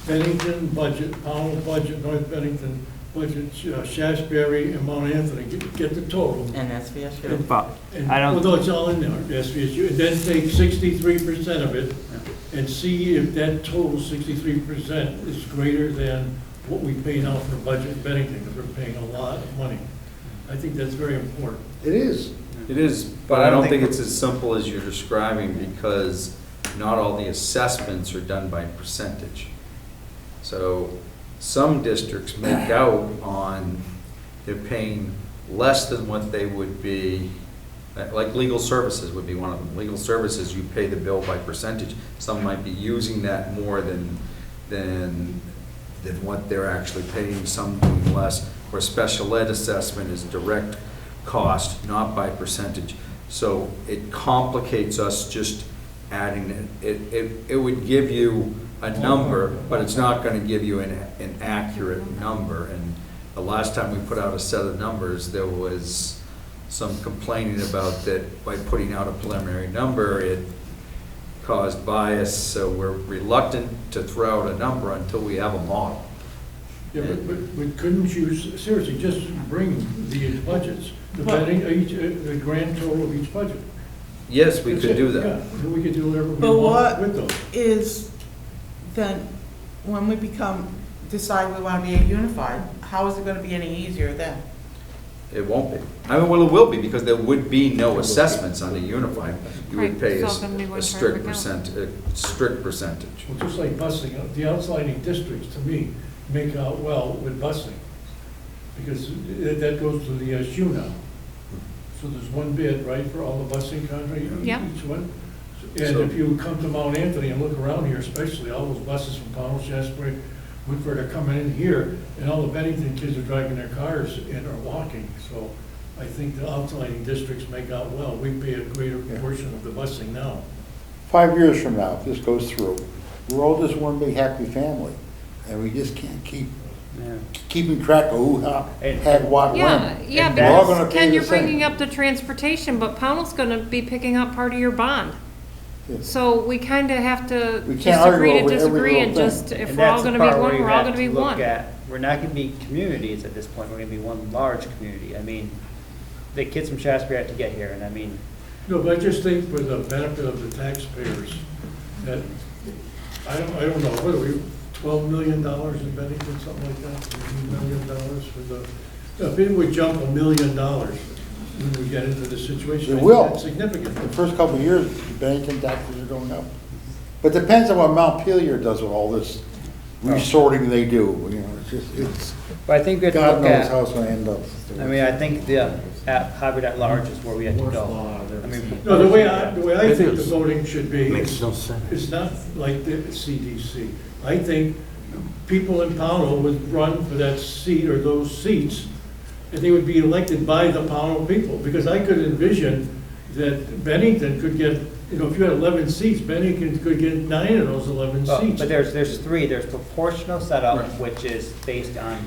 Bennington budget, Powell budget, North Bennington budget, Shasberry and Mount Anthony, get the total. And SVSU. But And, I don't. although it's all in there, SVSU, and then take 63% of it and see if that total 63% is greater than what we pay now for budget in Bennington, because we're paying a lot of money. I think that's very important. It is. It is, but I don't think it's as simple as you're describing, because not all the assessments are done by percentage. So some districts make out on, they're paying less than what they would be, like legal services would be one of them. Legal services, you pay the bill by percentage. Some might be using that more than what they're actually paying, some doing less. Where special ed assessment is direct cost, not by percentage. So it complicates us just adding it. It would give you a number, but it's not going to give you an accurate number. And the last time we put out a set of numbers, there was some complaining about that by putting out a preliminary number, it caused bias. So we're reluctant to throw out a number until we have a model. Yeah, but couldn't you, seriously, just bring the budgets, the grand total of each budget? Yes, we could do that. Yeah, we could do whatever we But want what with those. is, then, when we decide we want to be unified, how is it going to be any easier then? It won't be. I mean, well, it will be, because there would be no assessments on the unified. You would Right, pay it's all gonna be one a strict per account. strict percentage. Well, just like busing, the outlining districts, to me, make out well with busing, because that goes to the SU now. So there's one bid, right, for all the busing contract, Yeah. each one? And So- if you come to Mount Anthony and look around here, especially all those buses from Pownell, Shasbury, Woodford are coming in here, and all the Bennington kids are driving their cars and are walking. So I think the outlining districts make out well. We pay a greater portion of the busing now. 5 years from now, if this goes through, we're all just one big happy family, and we just can't keep Yeah. keeping track of who had what Yeah, when. yeah, We're all because gonna pay Ken, the you're same. bringing up the transportation, but Pownell's gonna be picking up part of your bond. Yes. So we kinda have to We can't just argue agree to over every disagree little and thing. just, if And we're all that's the gonna be part where one, you we're all have gonna be to look one. at. We're not gonna be communities at this point, we're gonna be one large community. I mean, the kids from Shasbury have to get here, and I mean, No, but I just think for the benefit of the taxpayers, that, I don't know, what are we, $12 million in Bennington, something like that? $13 million for the, if it would jump $1 million when we get into this situation. It will. That's significant. The first couple of years, Bennington taxes are going up. But depends on what Montpelier does with all this resorting they do, you know, it's just, it's, but I think we have to God look knows how at, it's gonna end up. I mean, I think the hybrid at large is where we have to go. I mean, No, the way I think the voting should be, Makes no sense. it's not like the CDC. I think people in Pownell would run for that seat or those seats, and they would be elected by the Pownell people, because I could envision that Bennington could get, you know, if you had 11 seats, Bennington could get 9 of those 11 seats. But there's three, there's proportional setup, Right. which is based on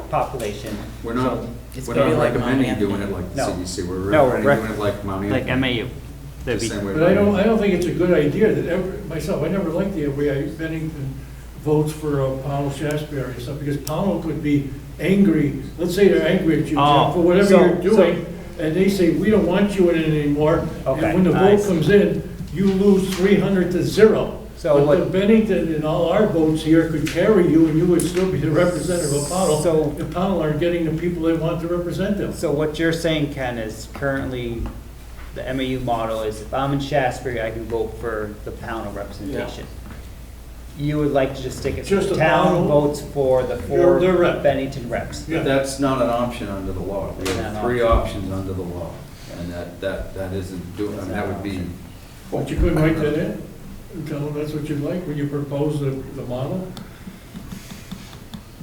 population. We're not, It's we're gonna not be like Mount recommending doing it Anthony. like the No. CDC. We're No, recommending doing it like Mount Like Anthony. MAU. The That'd be, same way But I Mount don't think it's a good idea that myself, I never liked the way Bennington votes for Pownell, Shasbury and stuff, because Pownell could be angry, let's say they're angry at you, Oh, Jeff, for whatever so- you're doing, and they say, we don't want you in it anymore. Okay, And when the I vote see. comes in, you lose 300 to 0. So But what- the Bennington and all our votes here could carry you, and you would still be the representative of Pownell. So- If Pownell aren't getting the people they want to represent them. so what you're saying, Ken, is currently the MAU model is if I'm in Shasbury, I can vote for the Pownell representation. You would like to just stick it, Just so the town Pownell- votes for the four Their rep. Bennington reps. Yeah. But that's not an option under the law. We It's have not 3 an options under the law, and that isn't doing, I mean, that would be, But you couldn't write that in, and tell them that's what you'd like when you propose the model?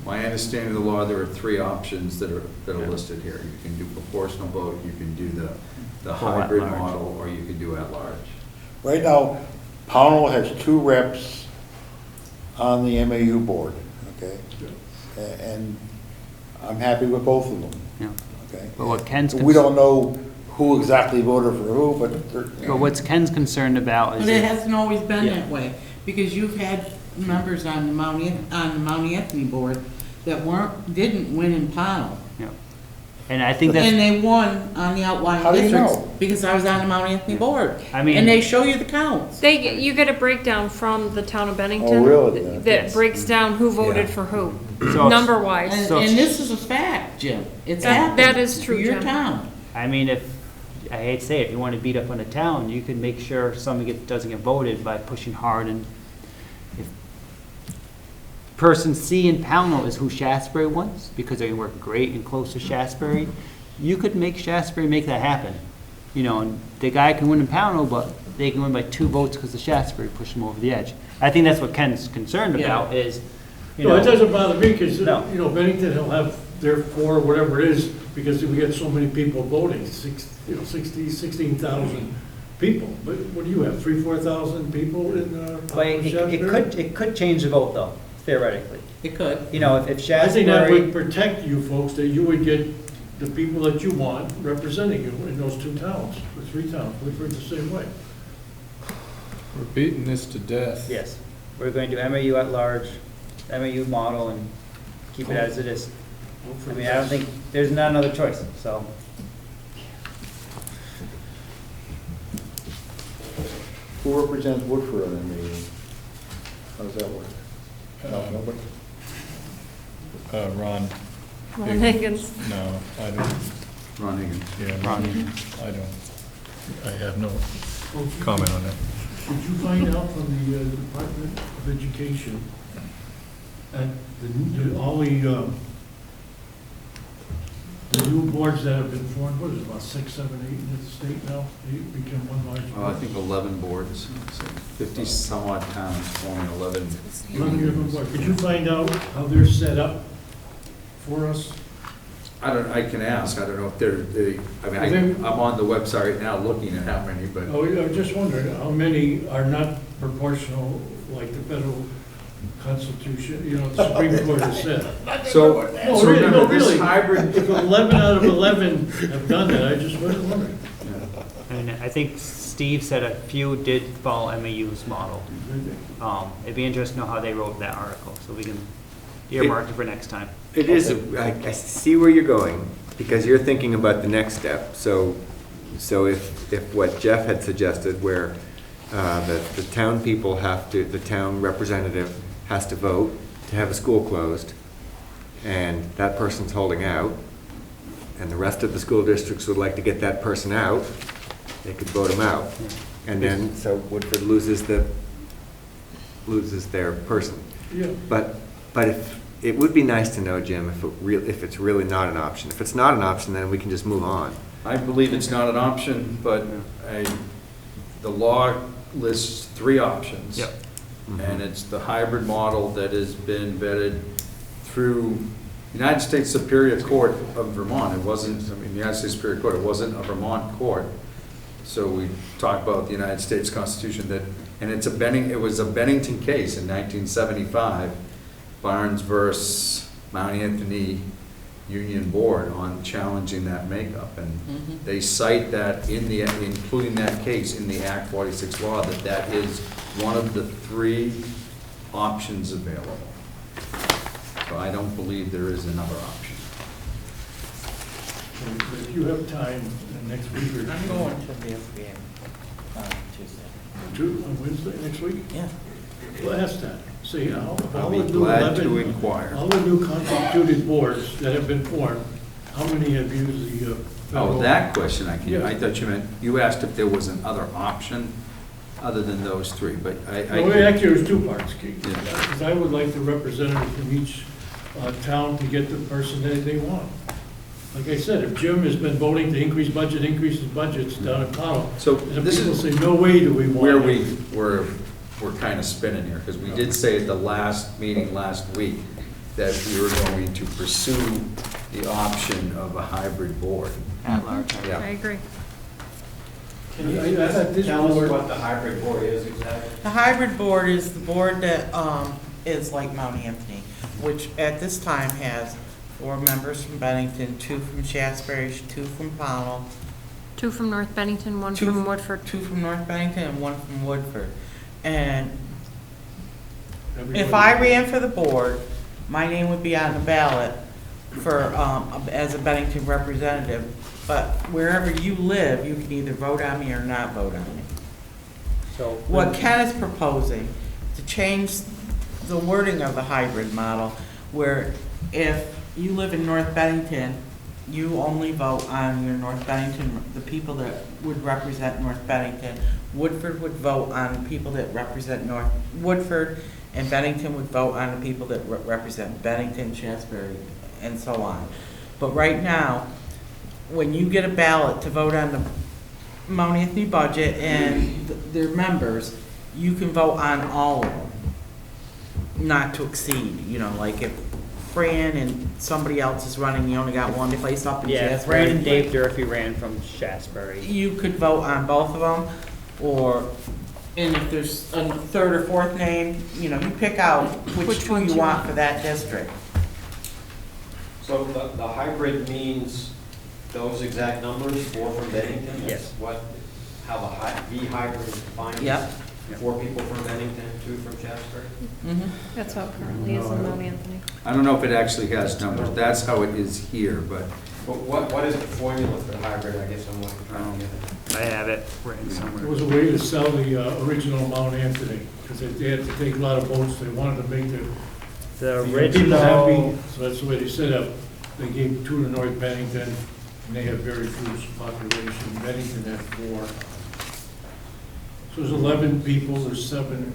my understanding of the law, there are 3 options that are listed here. You can do proportional vote, you can do the Or hybrid at-large. model, or you can do at-large. Right now, Pownell has 2 reps on the MAU board, okay? And I'm happy with both of them, Yeah. okay? But what Ken's We don't know who exactly voted for who, but they're. But what's Ken's concerned about is But it if- hasn't always been Yeah. that way, because you've had members on the Mount Anthony board that didn't win in Pownell. Yeah. And I think And that's, they won on the outlying How do you districts know? because I was on the Mount Anthony board. I mean- And they show you the counts. You get a breakdown from the town of Bennington. Oh, really? That breaks down who voted Yeah. for who, So- number wise. And this is a fact, Jim. It's That- happened. that is true, for your Jim. town. I mean, I hate to say it, if you want to beat up on the town, you can make sure somebody doesn't get voted by pushing hard. And if person C in Pownell is who Shasberry wants, because they work great and close to Shasberry, you could make Shasberry make that happen. You know, and the guy can win in Pownell, but they can win by 2 votes because of Shasberry pushed him over the edge. I think that's what Ken's concerned about is, you No, it know, doesn't bother me, because, No. you know, Bennington will have their 4, whatever it is, because we get so many people voting, 16,000 people. But what do you have, 4,000 people in but Shasberry? it could change the vote though, theoretically. It could. You know, if I think that would Shasberry, protect you folks, that you would get the people that you want representing you in those 2 towns, or 3 towns. Woodford's the same way. We're beating this to death. yes, we're going to do MAU at large, MAU model, and keep it as it is. I mean, I don't think, there's not another choice, so. Who represents Woodford in the meeting? How does that work? No, nobody? Ron, Ron Higgins. no, I don't, Ron Higgins. yeah, I don't, I have no comment on that. Did you find out from the Department of Education at all the new boards that have been formed, what is it, about 6, 7, 8 in the state now? They became one large I board. think 11 boards, so 50 some odd towns forming 11. 11 different boards. Could you find out how they're set up for us? I can ask, I don't know if I'm on the website right now looking at how many, but Oh, yeah, I just wondered how many are not proportional, like the federal Constitution, you know, the Supreme Court has said. so, No, so really, no, remember this really. hybrid, If 11 out of 11 have done that, I just was wondering. And I think Steve said a few did follow MAU's model. It'd be interesting to know how they wrote that article, so we can earmark it for next time. It is, I see where you're going, because you're thinking about the next step. So if what Jeff had suggested, where the town people have to, the town representative has to vote to have a school closed, and that person's holding out, and the rest of the school districts would like to get that person out, they could vote him out. And then, so Woodford loses their person. Yeah. But if, it would be nice to know, Jim, if it's really not an option. If it's not an option, then we can just move on. I believe it's not an option, but the law lists 3 options. Yep. And it's the hybrid model that has been vetted through United States Superior Court of Vermont. It wasn't, I mean, the United States Superior Court, it wasn't a Vermont court. So we talk about the United States Constitution and it was a Bennington case in 1975, Barnes versus Mount Anthony Union Board on challenging that makeup. And they cite that including that case in the Act 46 law, that is one of the 3 options available. So I don't believe there is another option. But if you have time next week or I'm going to the SBA on Tuesday. on Wednesday next week, Yeah. well, ask that. See, all I'll the be new glad to 11, inquire. all the new constituted boards that have been formed, how many have used the federal? Oh, that question Yeah. I thought you asked if there was another option other than those 3, but Well, actually, there's 2 parts, Keith. Yeah. Because I would like the representative from each town to get the person that they want. Like I said, if Jim has been voting to increase his budgets down in Powell, So and if this people is say, no way do we want where it." we're kind of spinning here, because we did say at the last meeting last week that we were going to pursue the option of a hybrid board. At large. Yeah. I agree. Can you tell us what the hybrid board is exactly? The hybrid board is the board that is like Mount Anthony, which at this time has 4 members from Bennington, 2 from Shasberry, 2 from Pownell, 2 from North Bennington, 1 2 from Woodford. 2 from North Bennington, and 1 from Woodford. And Everybody- if I ran for the board, my name would be on the ballot for, as a Bennington representative, but wherever you live, you can either vote on me or not vote on me. So. What Ken is proposing, to change the wording of the hybrid model, where if you live in North Bennington, you only vote on your North Bennington, the people that would represent North Bennington. Woodford would vote on people that represent North Woodford, and Bennington would vote on the people that represent Bennington, Shasberry, and so on. But right now, when you get a ballot to vote on the Mount Anthony budget and their members, you can vote on all of them, not to exceed, you know, like if Fran and somebody else is running, you only got one place up in Yeah, Shasberry. Fran and Dave Durfee ran from Shasberry. You could vote on both of them, or, and if there's a third or fourth name, you know, you pick out which two ones you you want want. for that district. So the hybrid means those exact numbers, 4 from Bennington? Yes. What, how the hybrid is defined? Yep. 4 people from Bennington, 2 from Shasberry? Mhm. That's how it currently is in Mount Anthony. I don't know if it actually has numbers. That's how it is here, but But what is the formula for the hybrid, I guess I'm trying to get at? I have it written It somewhere. was a way to sell the original Mount Anthony, because they had to take a lot of votes, they wanted to make The people original, happy, so that's the way they set up. They gave 2 to North Bennington, and they have very few population. Bennington had 4. So there's 11 people, there's 7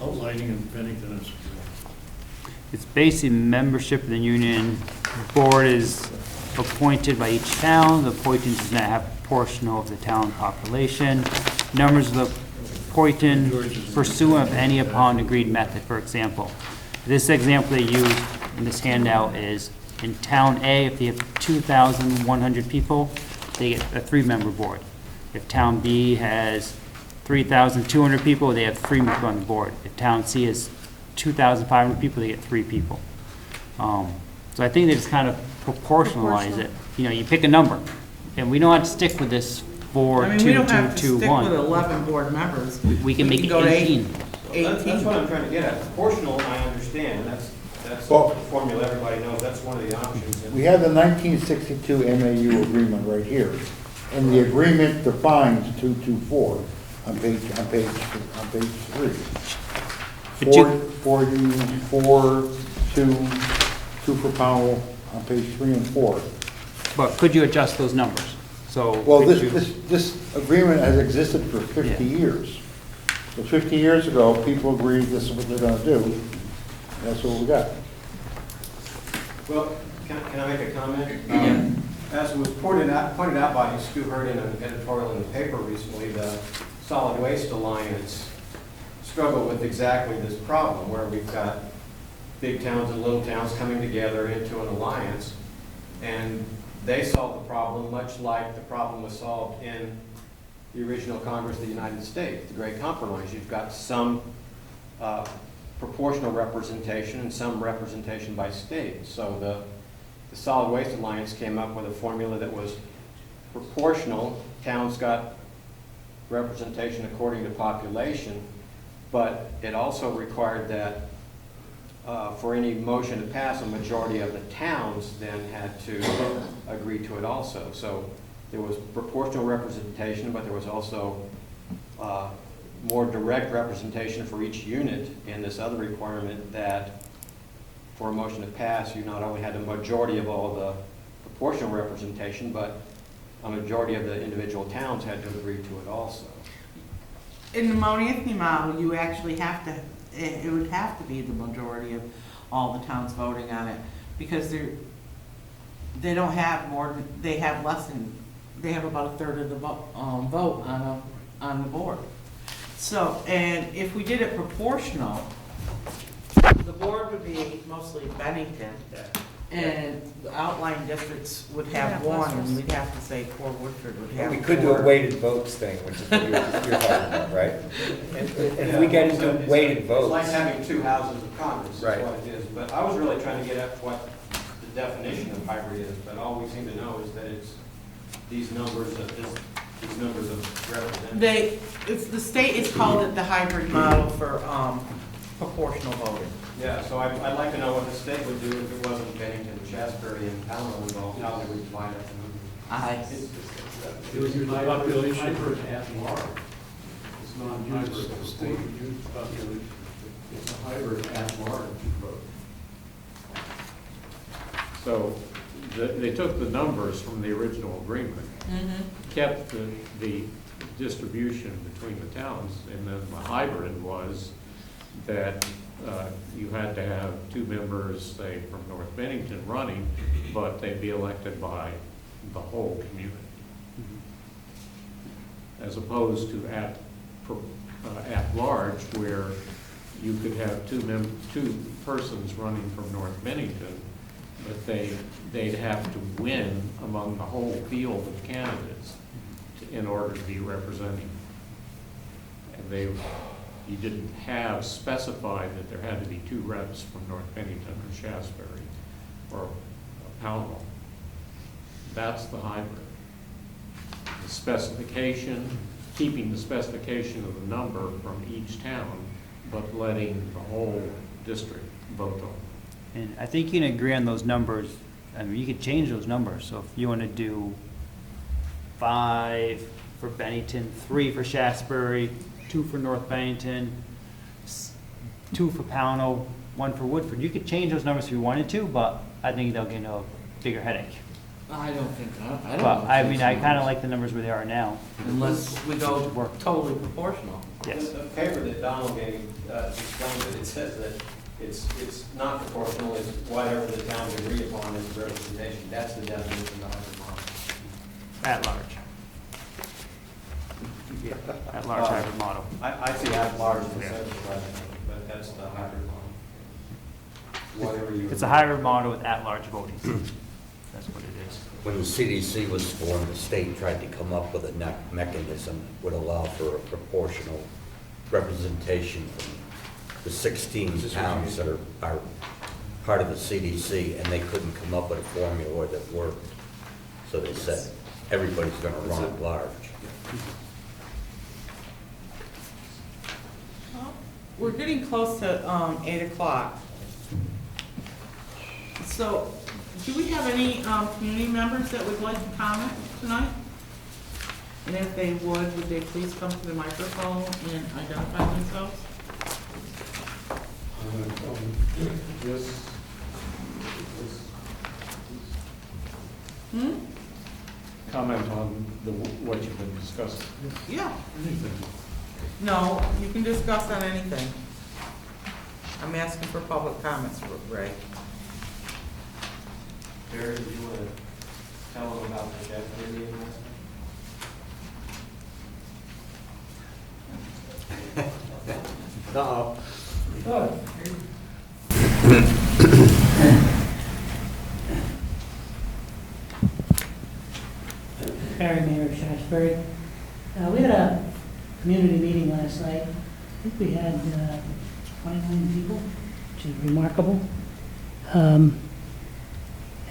outlining, and Bennington is 4. it's basically membership of the union. Board is appointed by each town. The appointee does not have proportional of the town population. Numbers of the appointed pursuant of any upon agreed method, for example. This example they use in this handout is in town A, if they have 2,100 people, they get a 3-member board. If town B has 3,200 people, they have 3 people on the board. If town C has 2,500 people, they get 3 people. So I think they just kind of proportionalize it. You know, you pick a number, and we don't have to stick with this 4, I mean, 2, we 2, don't have to 2, stick 1. with 11 board members. We can make it go to 18. That's what I'm trying to get at. Proportional, I understand, that's Well- the formula everybody knows, that's one of the options. We have the 1962 MAU agreement right here, and the agreement defines 224 on page 3. But you- 4, 2 for Powell on page 3 and 4. But could you adjust those numbers? So. Well, could you- this agreement has existed for 50 Yeah. years. So 50 years ago, people agreed this is what they're gonna do. That's what we got. Well, can I make a comment? As was pointed out by Stu Hurd in an editorial in the paper recently, the Solid Waste Alliance struggled with exactly this problem, where we've got big towns and little towns coming together into an alliance, and they solved the problem much like the problem was solved in the original Congress of the United States, the Great Compromise. You've got some proportional representation and some representation by state. So the Solid Waste Alliance came up with a formula that was proportional. Towns got representation according to population, but it also required that for any motion to pass, a majority of the towns then had to agree to it also. So there was proportional representation, but there was also more direct representation for each unit in this other requirement that for a motion to pass, you not only had a majority of all the proportional representation, but a majority of the individual towns had to agree to it also. In the Mount Anthony model, you actually have to, it would have to be the majority of all the towns voting on it, because they don't have more, they have less than, they have about a third of the vote on the board. So, and if we did it proportional, the board would be mostly Bennington, and the outlying districts would have Yeah, one, and less. we'd have to say poor Woodford would have We could do a 4. weighted votes thing, which is what you're talking about, right? And if we get into weighted It's like votes, having 2 houses of Congress, is Right. what it is. But I was really trying to get at what the definition of hybrid is, but all we seem to know is that it's these numbers of representatives. The state has called it the hybrid model for proportional voting. Yeah, so I'd like to know what the state would do if it wasn't Bennington, Shasberry, and Pownell involved, how they would divide up the numbers. It was the population at large. It's not hybrid, the state used population. It's a hybrid at large vote. So they took the numbers from the original agreement, kept the distribution between the towns, and then the hybrid was that you had to have 2 members, say, from North Bennington running, but they'd be elected by the whole community. As opposed to at large, where you could have 2 persons running from North Bennington, but they'd have to win among the whole field of candidates in order to be representing. And you didn't have specified that there had to be 2 reps from North Bennington or Shasberry or Pownell. That's the hybrid. The specification, keeping the specification of the number from each town, but letting the whole district vote on it. And I think you can agree on those numbers. I mean, you could change those numbers. So if you want to do 5 for Bennington, 3 for Shasberry, 2 for North Bennington, 2 for Pownell, 1 for Woodford, you could change those numbers if you wanted to, but I think they'll get a bigger headache. I don't think, I don't. But I mean, I kind of like the numbers where they are now. Unless we go totally proportional. Yes. The paper that Donald gave explains it. It says that it's not proportional, it's whatever the towns agree upon as representation. That's the definition of hybrid model. At large. Yeah, at large hybrid model. I see at large as a Yeah. separate question, but that's the hybrid model. Whatever you. It's a hybrid model with at-large voting. That's what it is. When the CDC was formed, the state tried to come up with a mechanism that would allow for a proportional representation from the 16 towns that are part of the CDC, and they couldn't come up with a formula that worked. So they said, everybody's going to run at large. We're getting close to 8 o'clock. So, do we have any community members that would like to comment tonight? And if they would they please come to the microphone and identify themselves? Comment on what you've been discussing. Yeah. No, you can discuss on anything. I'm asking for public comments, Ray. Barry, do you want to tell them about the Shasberry meeting last night? Uh-oh. Barry, Mayor of Shasberry. We had a community meeting last night. I think we had 29 people, which is remarkable.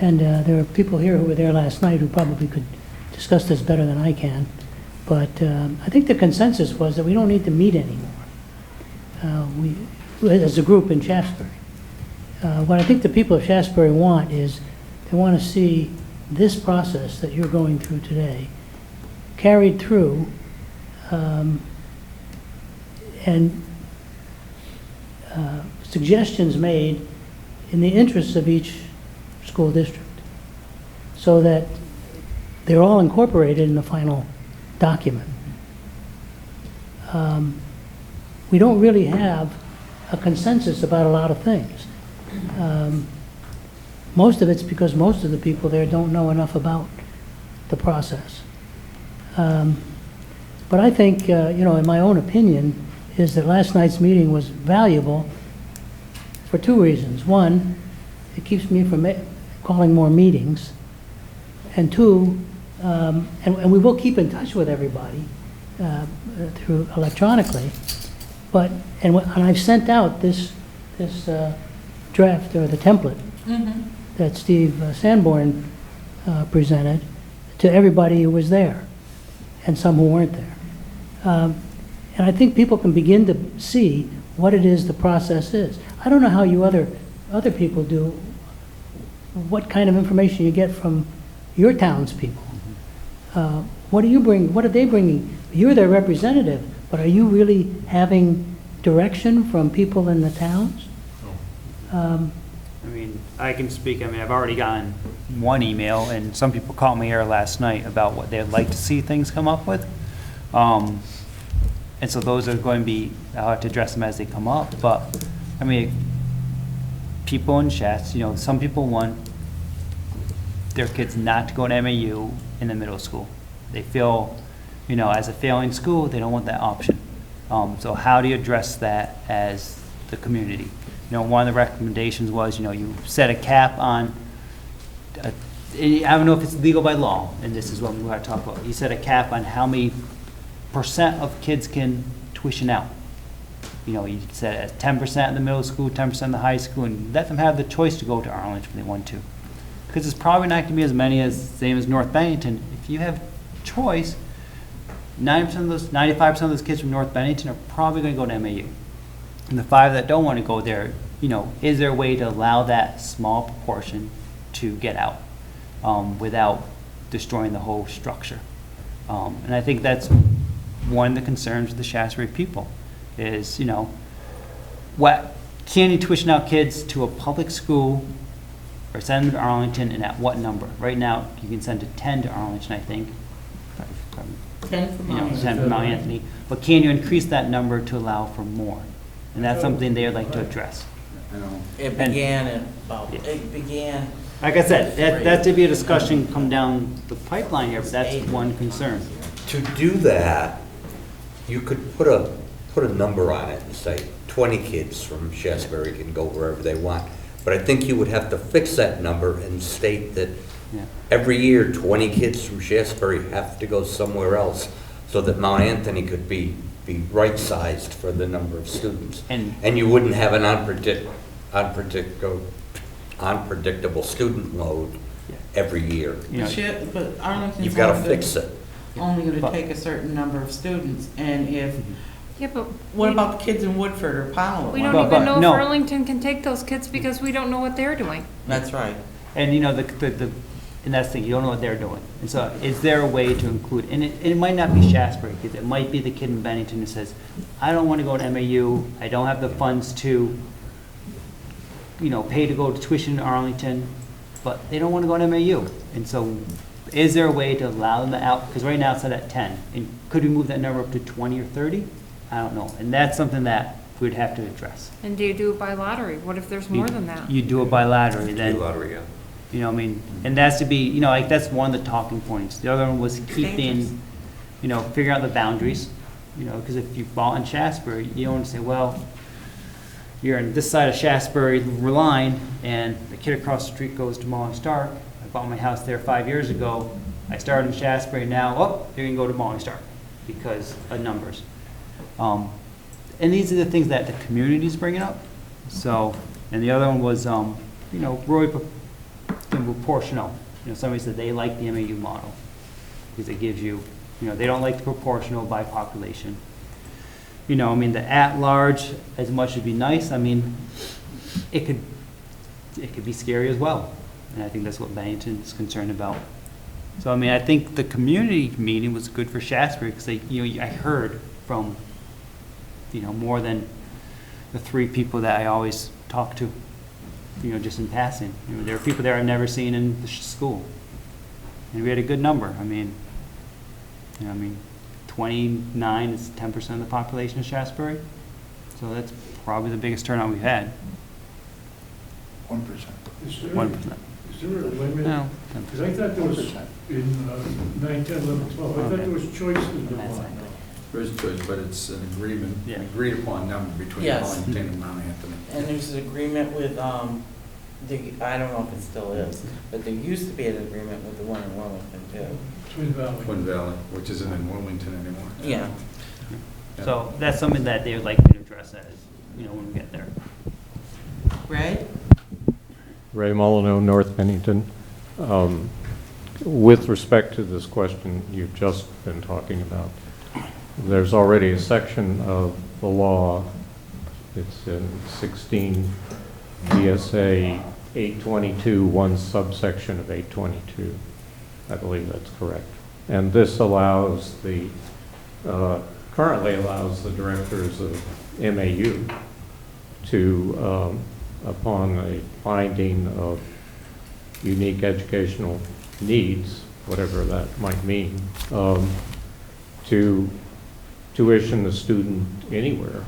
And there are people here who were there last night who probably could discuss this better than I can. But I think the consensus was that we don't need to meet anymore. As a group in Shasberry. What I think the people of Shasberry want is they want to see this process that you're going through today carried through and suggestions made in the interests of each school district so that they're all incorporated in the final document. We don't really have a consensus about a lot of things. Most of it's because most of the people there don't know enough about the process. But I think, in my own opinion, is that last night's meeting was valuable for 2 reasons. One, it keeps me from calling more meetings. And 2, and we will keep in touch with everybody through electronically. But, and I've sent out this draft, or the template, that Steve Sanborn presented to everybody who was there, and some who weren't there. And I think people can begin to see what it is the process is. I don't know how you other people do, what kind of information you get from your townspeople. What do you bring, what are they bringing? You're their representative, but are you really having direction from people in the towns? I mean, I can speak, I mean, I've already gotten one email, and some people called me here last night about what they'd like to see things come up with. And so those are going to be, I'll have to address them as they come up, but, I mean, people in Shasta, you know, some people want their kids not to go to MAU in the middle school. They feel, you know, as a failing school, they don't want that option. So how do you address that as the community? You know, one of the recommendations was, you know, you set a cap on, I don't know if it's legal by law, and this is what we want to talk about. You set a cap on how many % of kids can tuition out. You know, you set it at 10% in the middle school, 10% in the high school, and let them have the choice to go to Arlington if they want to. Because it's probably not going to be as many as, same as North Bennington. If you have choice, 90% of those, 95% of those kids from North Bennington are probably going to go to MAU. And the 5 that don't want to go there, you know, is there a way to allow that small proportion to get out without destroying the whole structure? And I think that's one of the concerns of the Shasbury people is, you know, what can you tuition out kids to a public school or send them to Arlington, and at what number? Right now, you can send to 10 to Arlington, I think. 10 for You know, Mount 10 for Mount Anthony. But can you increase that number to allow for more? And that's something they'd like to address. It began at about, it began. Like I said, that to be a discussion come down the pipeline here, but that's one concern. To do that, you could put a number on it and say 20 kids from Shasbury can go wherever they want. But I think you would have to fix that number and state that every year 20 kids from Shasbury have to go somewhere else so that Mount Anthony could be right-sized for the number of students. And you wouldn't have an unpredictable student load every year. But Arlington's You've got to fix it. only going to take a certain number of students, and if, Yeah, but. what about the kids in Woodford or Powell? We don't even know if Arlington can take those kids because we don't know what they're doing. That's right. And you know, and that's the thing, you don't know what they're doing. And so is there a way to include, and it might not be Shasbury, because it might be the kid in Bennington who says, I don't want to go to MAU, I don't have the funds to, you know, pay to go to tuition in Arlington, but they don't want to go to MAU. And so is there a way to allow them out? Because right now it's set at 10. And could we move that number up to 20 or 30? I don't know. And that's something that we'd have to address. And do you do it by lottery? What if there's more than that? You do it by lottery, then. Lottery, yeah. You know, I mean, and that's to be, you know, like, that's one of the talking points. The other one was keeping, you know, figuring out the boundaries, you know, because if you bought in Shasbury, you don't want to say, well, you're on this side of Shasbury line, and the kid across the street goes to Molly Stark. I bought my house there 5 years ago. I started in Shasbury, now, oh, you're going to go to Molly Stark because of numbers. And these are the things that the community's bringing up. So, and the other one was, you know, proportional. You know, somebody said they like the MAU model because it gives you, you know, they don't like the proportional by population. You know, I mean, the at-large, as much as be nice, I mean, it could be scary as well. And I think that's what Bennington's concerned about. So, I mean, I think the community meeting was good for Shasbury because they, you know, I heard from, you know, more than the 3 people that I always talk to, you know, just in passing. You know, there are people there I've never seen in the school. And we had a good number. I mean, you know, 29 is 10% of the population of Shasbury. So that's probably the biggest turnout we've had. 1%. 1%. Is there a limit? No, Because I thought there was, in 9, 10, 11, 12, I thought there was choices defined. There is a choice, but it's an agreement, an agreed upon number between Yes. Arlington and Mount Anthony. And there's an agreement with, I don't know if it still is, but there used to be an agreement with the one in Wilmington too. Twin Valley. Twin Valley, which isn't in Wilmington anymore. Yeah. So that's something that they would like me to address as, you know, when we get there. Ray? Ray Molyneux, North Bennington. With respect to this question you've just been talking about, there's already a section of the law It's in 16 VSA 822, one subsection of 822. I believe that's correct. And this allows the, currently allows the directors of MAU to, upon a finding of unique educational needs, whatever that might mean, to tuition the student anywhere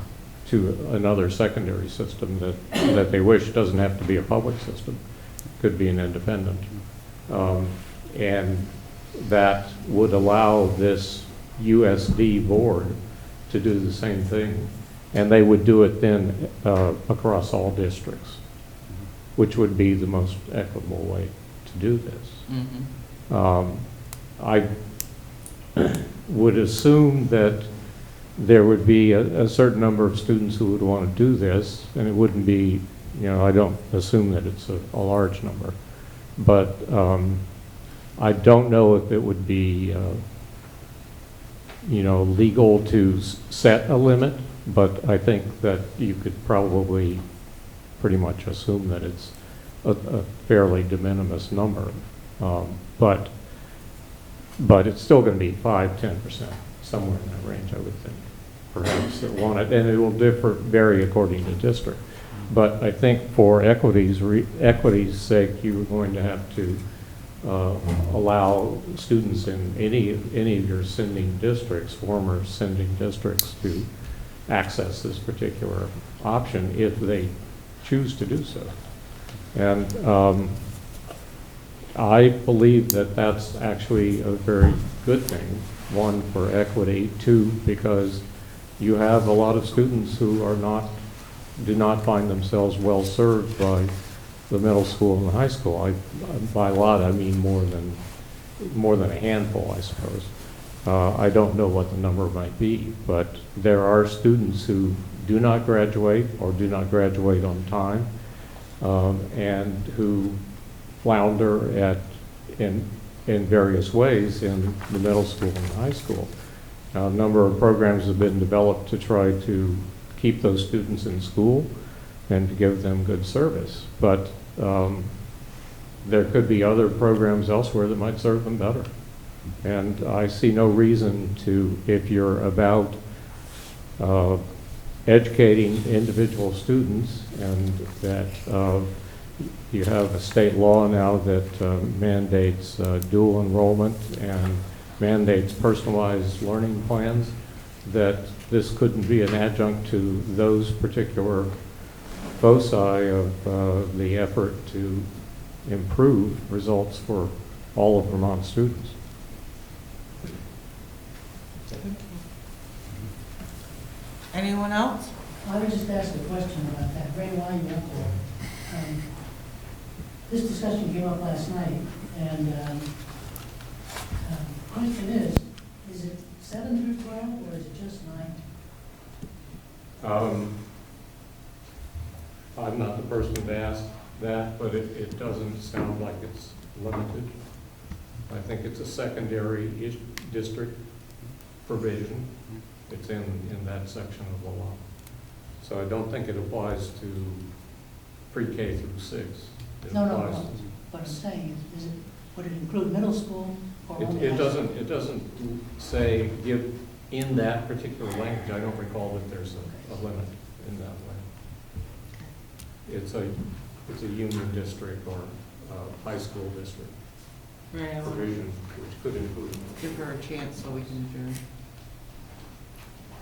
to another secondary system that they wish. It doesn't have to be a public system. It could be an independent. And that would allow this USD board to do the same thing. And they would do it then across all districts, which would be the most equitable way to do this. I would assume that there would be a certain number of students who would want to do this, and it wouldn't be, I don't assume that it's a large number, but I don't know if it would be, legal to set a limit, but I think that you could probably pretty much assume that it's a fairly de minimis number. But it's still going to be 5–10%, somewhere in that range, I would think, perhaps, that want it, and it will vary according to district. But I think for equity's sake, you're going to have to allow students in any of your sending districts, former sending districts, to access this particular option if they choose to do so. And I believe that that's actually a very good thing. One, for equity. Two, because you have a lot of students who do not find themselves well served by the middle school and the high school. By a lot, I mean more than a handful, I suppose. I don't know what the number might be, but there are students who do not graduate or do not graduate on time, and who flounder in various ways in the middle school and high school. A number of programs have been developed to try to keep those students in school and to give them good service. But there could be other programs elsewhere that might serve them better. And I see no reason to, if you're about educating individual students, and that you have a state law now that mandates dual enrollment and mandates personalized learning plans, that this couldn't be an adjunct to those particular foci of the effort to improve results for all of Vermont students. Anyone else? I would just ask a question about that. Ray, why you up there? This discussion came up last night, and question is it 7 through 12, or is it just 9? I'm not the person to ask that, but it doesn't sound like it's limited. I think it's a secondary district provision. It's in that section of the law. So I don't think it applies to pre-K through 6. No. What I'm saying is would it include middle school or only It high school? doesn't say give in that particular language. I don't recall that there's a limit in that way. It's a union district or high school district Right, provision, which could include. give her a chance so we can adjourn.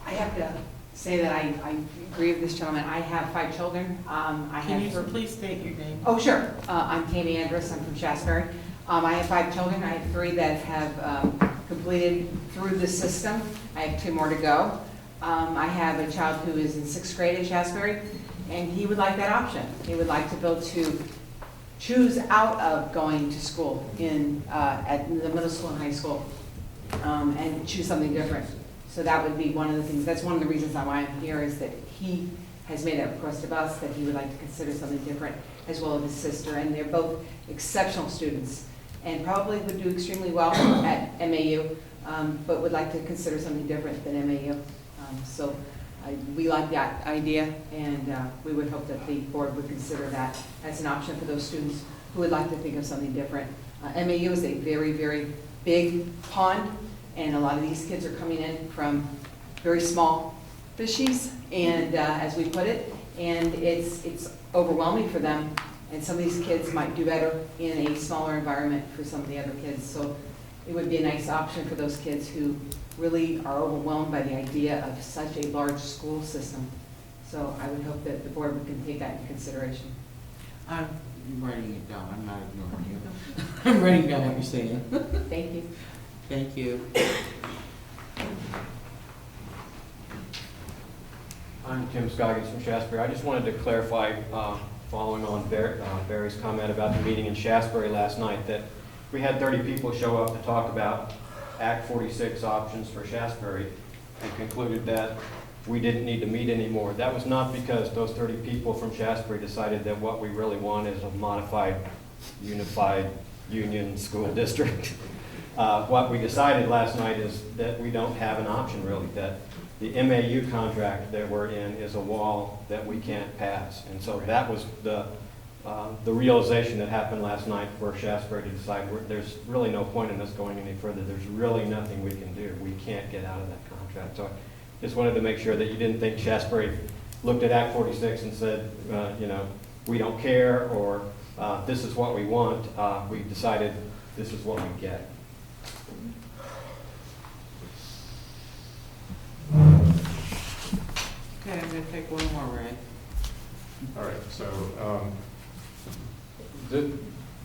I have to say that I agree with this gentleman. I have 5 children. Can you please state your name? Oh, sure. I'm Tammy Andrus. I'm from Shasberry. I have 5 children. I have 3 that have completed through the system. I have 2 more to go. I have a child who is in 6th grade at Shasberry, and he would like that option. He would like to be able to choose out of going to school at the middle school and high school, and choose something different. So that would be one of the things, that's one of the reasons why I'm here, is that he has made that request of us, that he would like to consider something different, as well as his sister. And they're both exceptional students, and probably would do extremely well at MAU, but would like to consider something different than MAU. So We like that idea, and we would hope that the board would consider that as an option for those students who would like to think of something different. MAU is a very, very big pond, and a lot of these kids are coming in from very small fishies, and as we put it, and it's overwhelming for them. And some of these kids might do better in a smaller environment for some of the other kids. So it would be a nice option for those kids who really are overwhelmed by the idea of such a large school system. So I would hope that the board would take that into consideration. I'm writing it down, I'm not ignoring you. I'm writing down what you're saying. Thank you. Thank you. I'm Tim Scoggins from Shasberry. I just wanted to clarify, following on Barry's comment about the meeting in Shasberry last night, that we had 30 people show up to talk about Act 46 options for Shasberry and concluded that we didn't need to meet anymore. That was not because those 30 people from Shasberry decided that what we really want is a modified, unified union school district. What we decided last night is that we don't have an option really, that the MAU contract that we're in is a wall that we can't pass. And so that was the realization that happened last night for Shasberry to decide there's really no point in us going any further. There's really nothing we can do. We can't get out of that contract. So I just wanted to make sure that you didn't think Shasberry looked at Act 46 and said, you know, we don't care, or this is what we want. We decided this is what we get. Okay, I'm gonna take one more, Ray. All right, so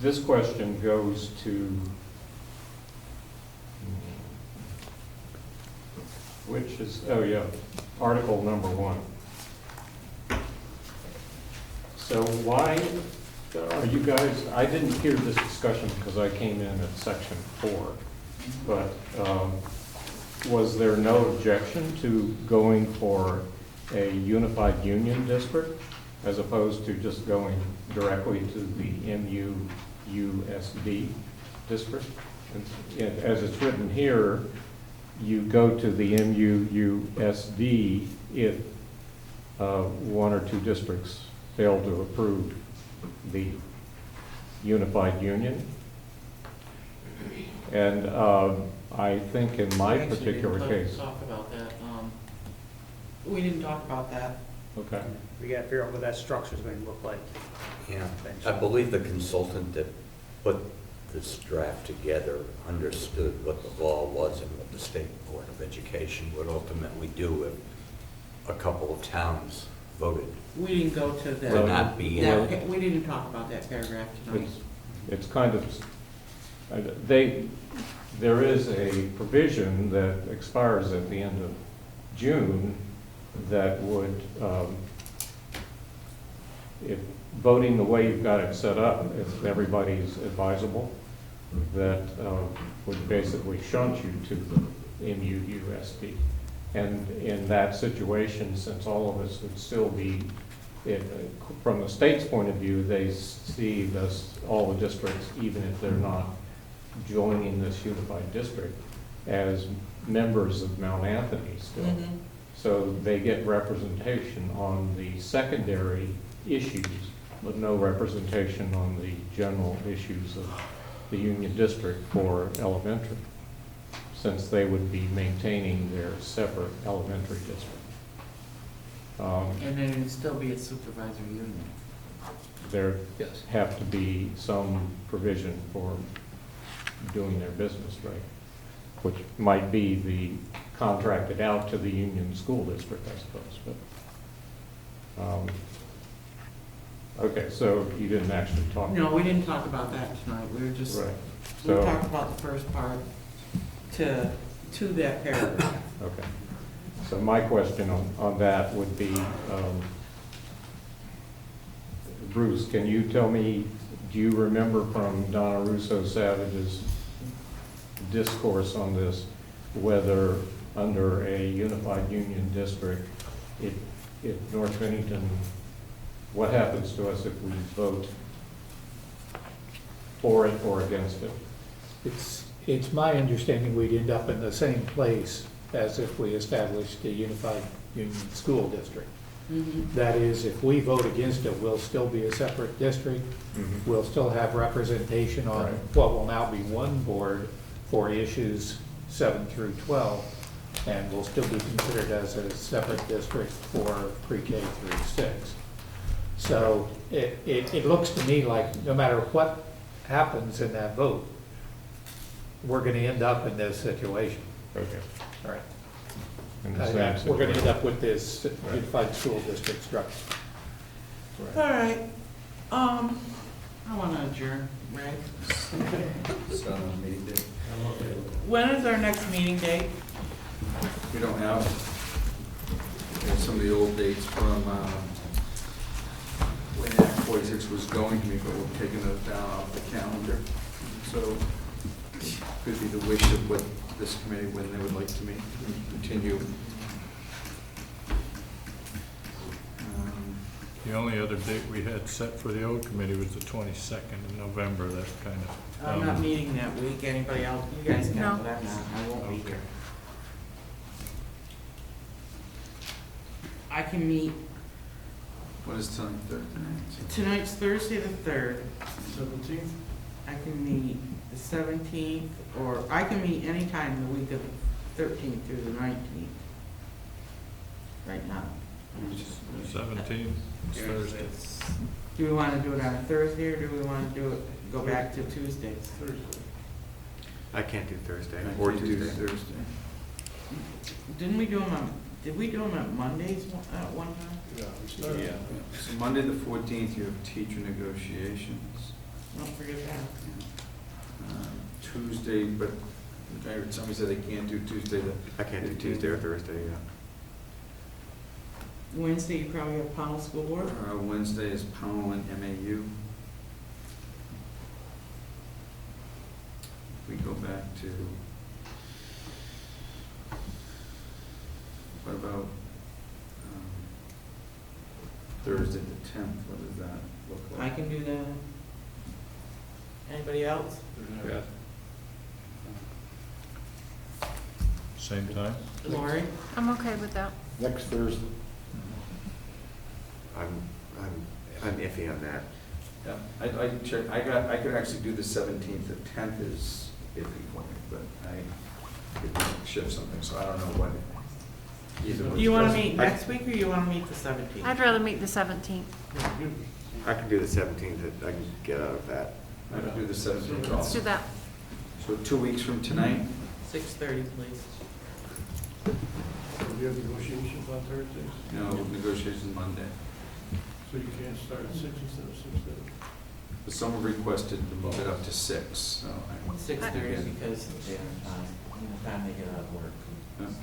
this question goes to, which is, oh yeah, Article number 1. So why are you guys, I didn't hear this discussion because I came in at section 4, but was there no objection to going for a unified union district as opposed to just going directly to the MUUSD district? And as it's written here, you go to the MUUSD if one or two districts fail to approve the unified union. And I think in my particular case. Talk about that. We didn't talk about that. Okay. We gotta figure out what that structure is going to look like. Yeah, I believe the consultant that put this draft together understood what the law was and what the State Board of Education would ultimately do if a couple of towns voted We didn't go to that. to not be in. that- we didn't talk about that paragraph tonight. It's kind of, there is a provision that expires at the end of June that would, if voting the way you've got it set up, if everybody's advisable, that would basically shunt you to the MUUSD. And in that situation, since all of us would still be, from the state's point of view, they see this, all the districts, even if they're not joining this unified district, as members of Mount Anthony still. Mhm. So they get representation on the secondary issues, but no representation on the general issues of the union district for elementary, since they would be maintaining their separate elementary district. And then it'd still be a supervisory union. There have to be some provision for doing their business right, which might be the contracted out to the union school district, I suppose. But okay, so you didn't actually talk. No, we didn't talk about that tonight. We were just, Right. we So talked about the first part to that paragraph. okay. So my question on that would be, Bruce, can you tell me, do you remember from Donna Russo Savage's discourse on this, whether under a unified union district, if North Bennington, what happens to us if we vote for it or against it? It's my understanding we'd end up in the same place as if we established a unified union school district. Mhm. That is, if we vote against it, we'll still be a separate district. We'll still have representation on Right. what will now be one board for issues 7 through 12, and we'll still be considered as a separate district for pre-K through 6. So it looks to me like no matter what happens in that vote, we're going to end up in this situation. Okay. All right. In the same We're going to end situation. up with this unified school district structure. All right, I want to adjourn, right? So, meeting day. When is our next meeting date? We don't have, we have some of the old dates from when Act 46 was going to be, but we're taking those down off the calendar. So could be the wish of what this committee, when they would like to meet, continue. The only other date we had set for the old committee was the 22nd of November. That's kind of. I'm not meeting that week. Anybody else? You guys can, No. but I'm not. I won't be Okay. here. I can meet, What is tonight, Thursday? tonight's Thursday the 3rd. 17th? I can meet the 17th, or I can meet anytime the week of the 13th through the 19th. Right now. 17th, it's Thursday. Do we want to do it on a Thursday, or do we want to do it, go back to Tuesdays? Thursday. I can't do Thursday I or can't do Tuesday. Thursday. Didn't we do them on, did we do them at Mondays at one time? Yeah, we started. Yeah. So Monday, the 14th, you have teacher negotiations. Don't forget that. Tuesday, but I heard somebody said they can't do Tuesday. I can't do Tuesday or Thursday, yeah. Wednesday, you probably have Powell School Board. Wednesday is Powell and MAU. We go back to, what about Thursday the 10th? What does that look I like? can do that. Anybody else? Yeah. Same time? Lori? I'm okay with that. Next Thursday. I'm iffy on that. Yeah, I check, I could actually do the 17th. The 10th is iffy for me, but I could shift something, so I don't know what either. Do you want to works meet best. next week, or you want to meet the 17th? I'd rather meet the 17th. I can do the 17th, I can get out of that. I could do the 17th Let's do also. that. So 2 weeks from tonight? 6:30, please. Do you have negotiations on Thursdays? No, negotiations Monday. So you can't start at 6 instead of 6:30? But someone requested to move it up to 6, so. 6:30, because they time they get out of work.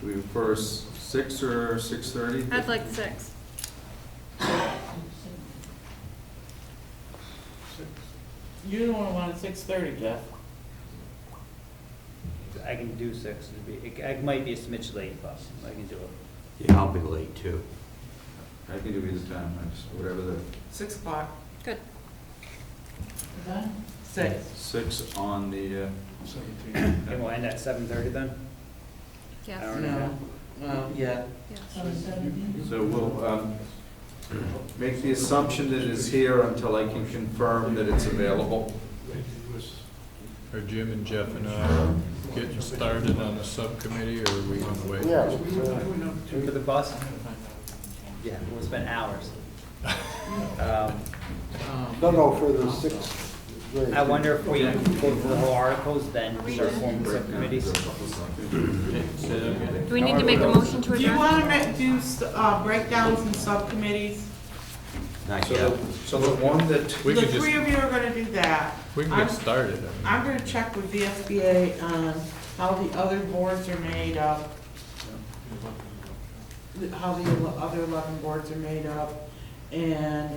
Do we prefer 6 or 6:30? I'd like 6. 6. You don't want it 6:30, Jeff. I can do 6. It might be a smidge late, but I can do it. Yeah, I'll be late too. I can do either time, I just, whatever the, 6 o'clock. Good. 6. 6 on the, 17th. And we'll end at 7:30 then? Yes. Hour. No. Well, yeah. Yes. so we'll make the assumption that it's here until I can confirm that it's available. Are Jim and Jeff and I getting started on the subcommittee, or are we going to wait? Yeah. For the bus? Yeah, we'll spend hours. No, for the 6th grade. I wonder if we go through the whole articles, then start forming subcommittees. Say that again. Do we need to make a motion to Do you adjourn? want to do breakdowns and subcommittees? Not So yet. the one that, We The could just, 3 of you are going to do that. we can I'm- get started. I mean. I'm going to check with the SBA on how the other boards are made up, how the other 11 boards are made up, and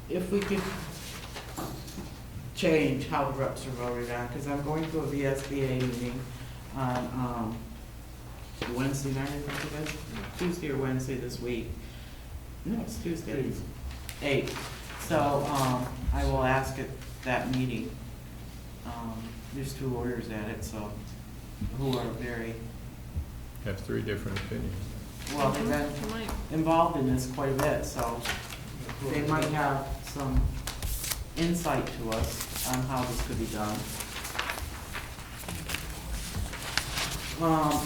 if we could change how the reps are voted on, because I'm going to a VSBA meeting on Wednesday night, I think it is, Tuesday or Wednesday this week. No, it's Tuesday. 8. So I will ask at that meeting. There's 2 lawyers at it, so who are very, Have 3 different opinions. well, they've been involved in this quite a bit, so they might have some insight to us on how this could be done.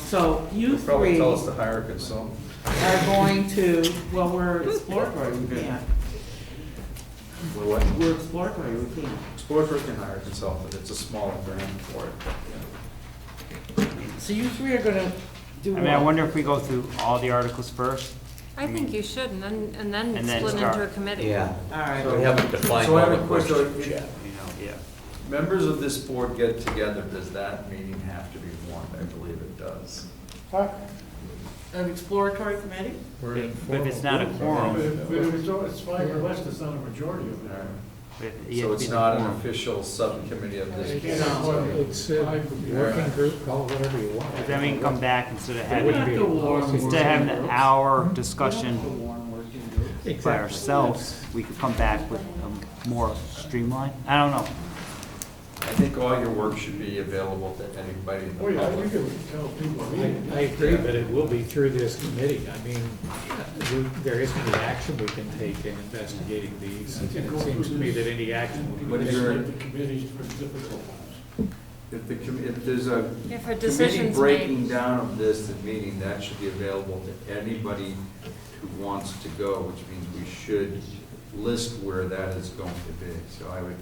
So you Probably three tell us to hire a consultant. are going to, well, we're exploratory, we can't. We're what? We're exploratory, we can't. Exploratory can hire a consultant, it's a smaller grant for it. So you three are gonna do I mean, I what? wonder if we go through all the articles first? I think you should, and then And then split start. into a committee. Yeah. All right. We haven't defined So I all have the a question. questions yet. You know, yeah. Members of this board get together, does that meeting have to be warned? I believe it does. An exploratory committee? We're But informal. if it's not a quorum, If it's 5 or less, it's not a majority of it. So it's not an official subcommittee of this It board? can't so- have It's a working group, call it whatever you want. but then we can come back instead of It having, wouldn't be a policy. instead of having an hour discussion by Exactly. ourselves, we could come back with a more streamlined, I don't know. I think all your work should be available to anybody in Oh, the yeah, you public. can tell people. I agree, but it will be through this committee. I mean, there isn't any action we can take in investigating these. And it seems to me that any action would But be. if you're- The committees for difficult ones. If there's a If a committee decision's breaking made, down of this at meeting, that should be available to anybody who wants to go, which means we should list where that is going to be. So I would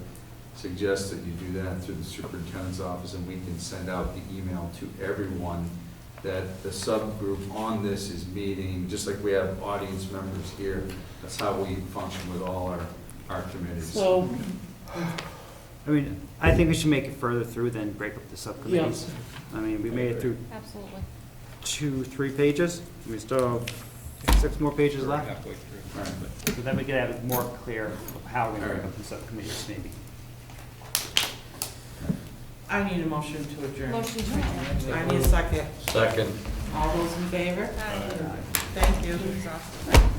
suggest that you do that through the superintendent's office, and we can send out the email to everyone that the subgroup on this is meeting, just like we have audience members here. That's how we function with all our committees. So, I mean, I think we should make it further through than break up the subcommittees. I mean, we made it through absolutely. 2-3 pages, we still have 6 more pages left. Halfway through. All right. So then we could have it more clear of how we're going to break up the subcommittees maybe. I need a motion to adjourn. Motion to adjourn. I need a second. Second. All those in favor? Aye. Thank you. Exhausted.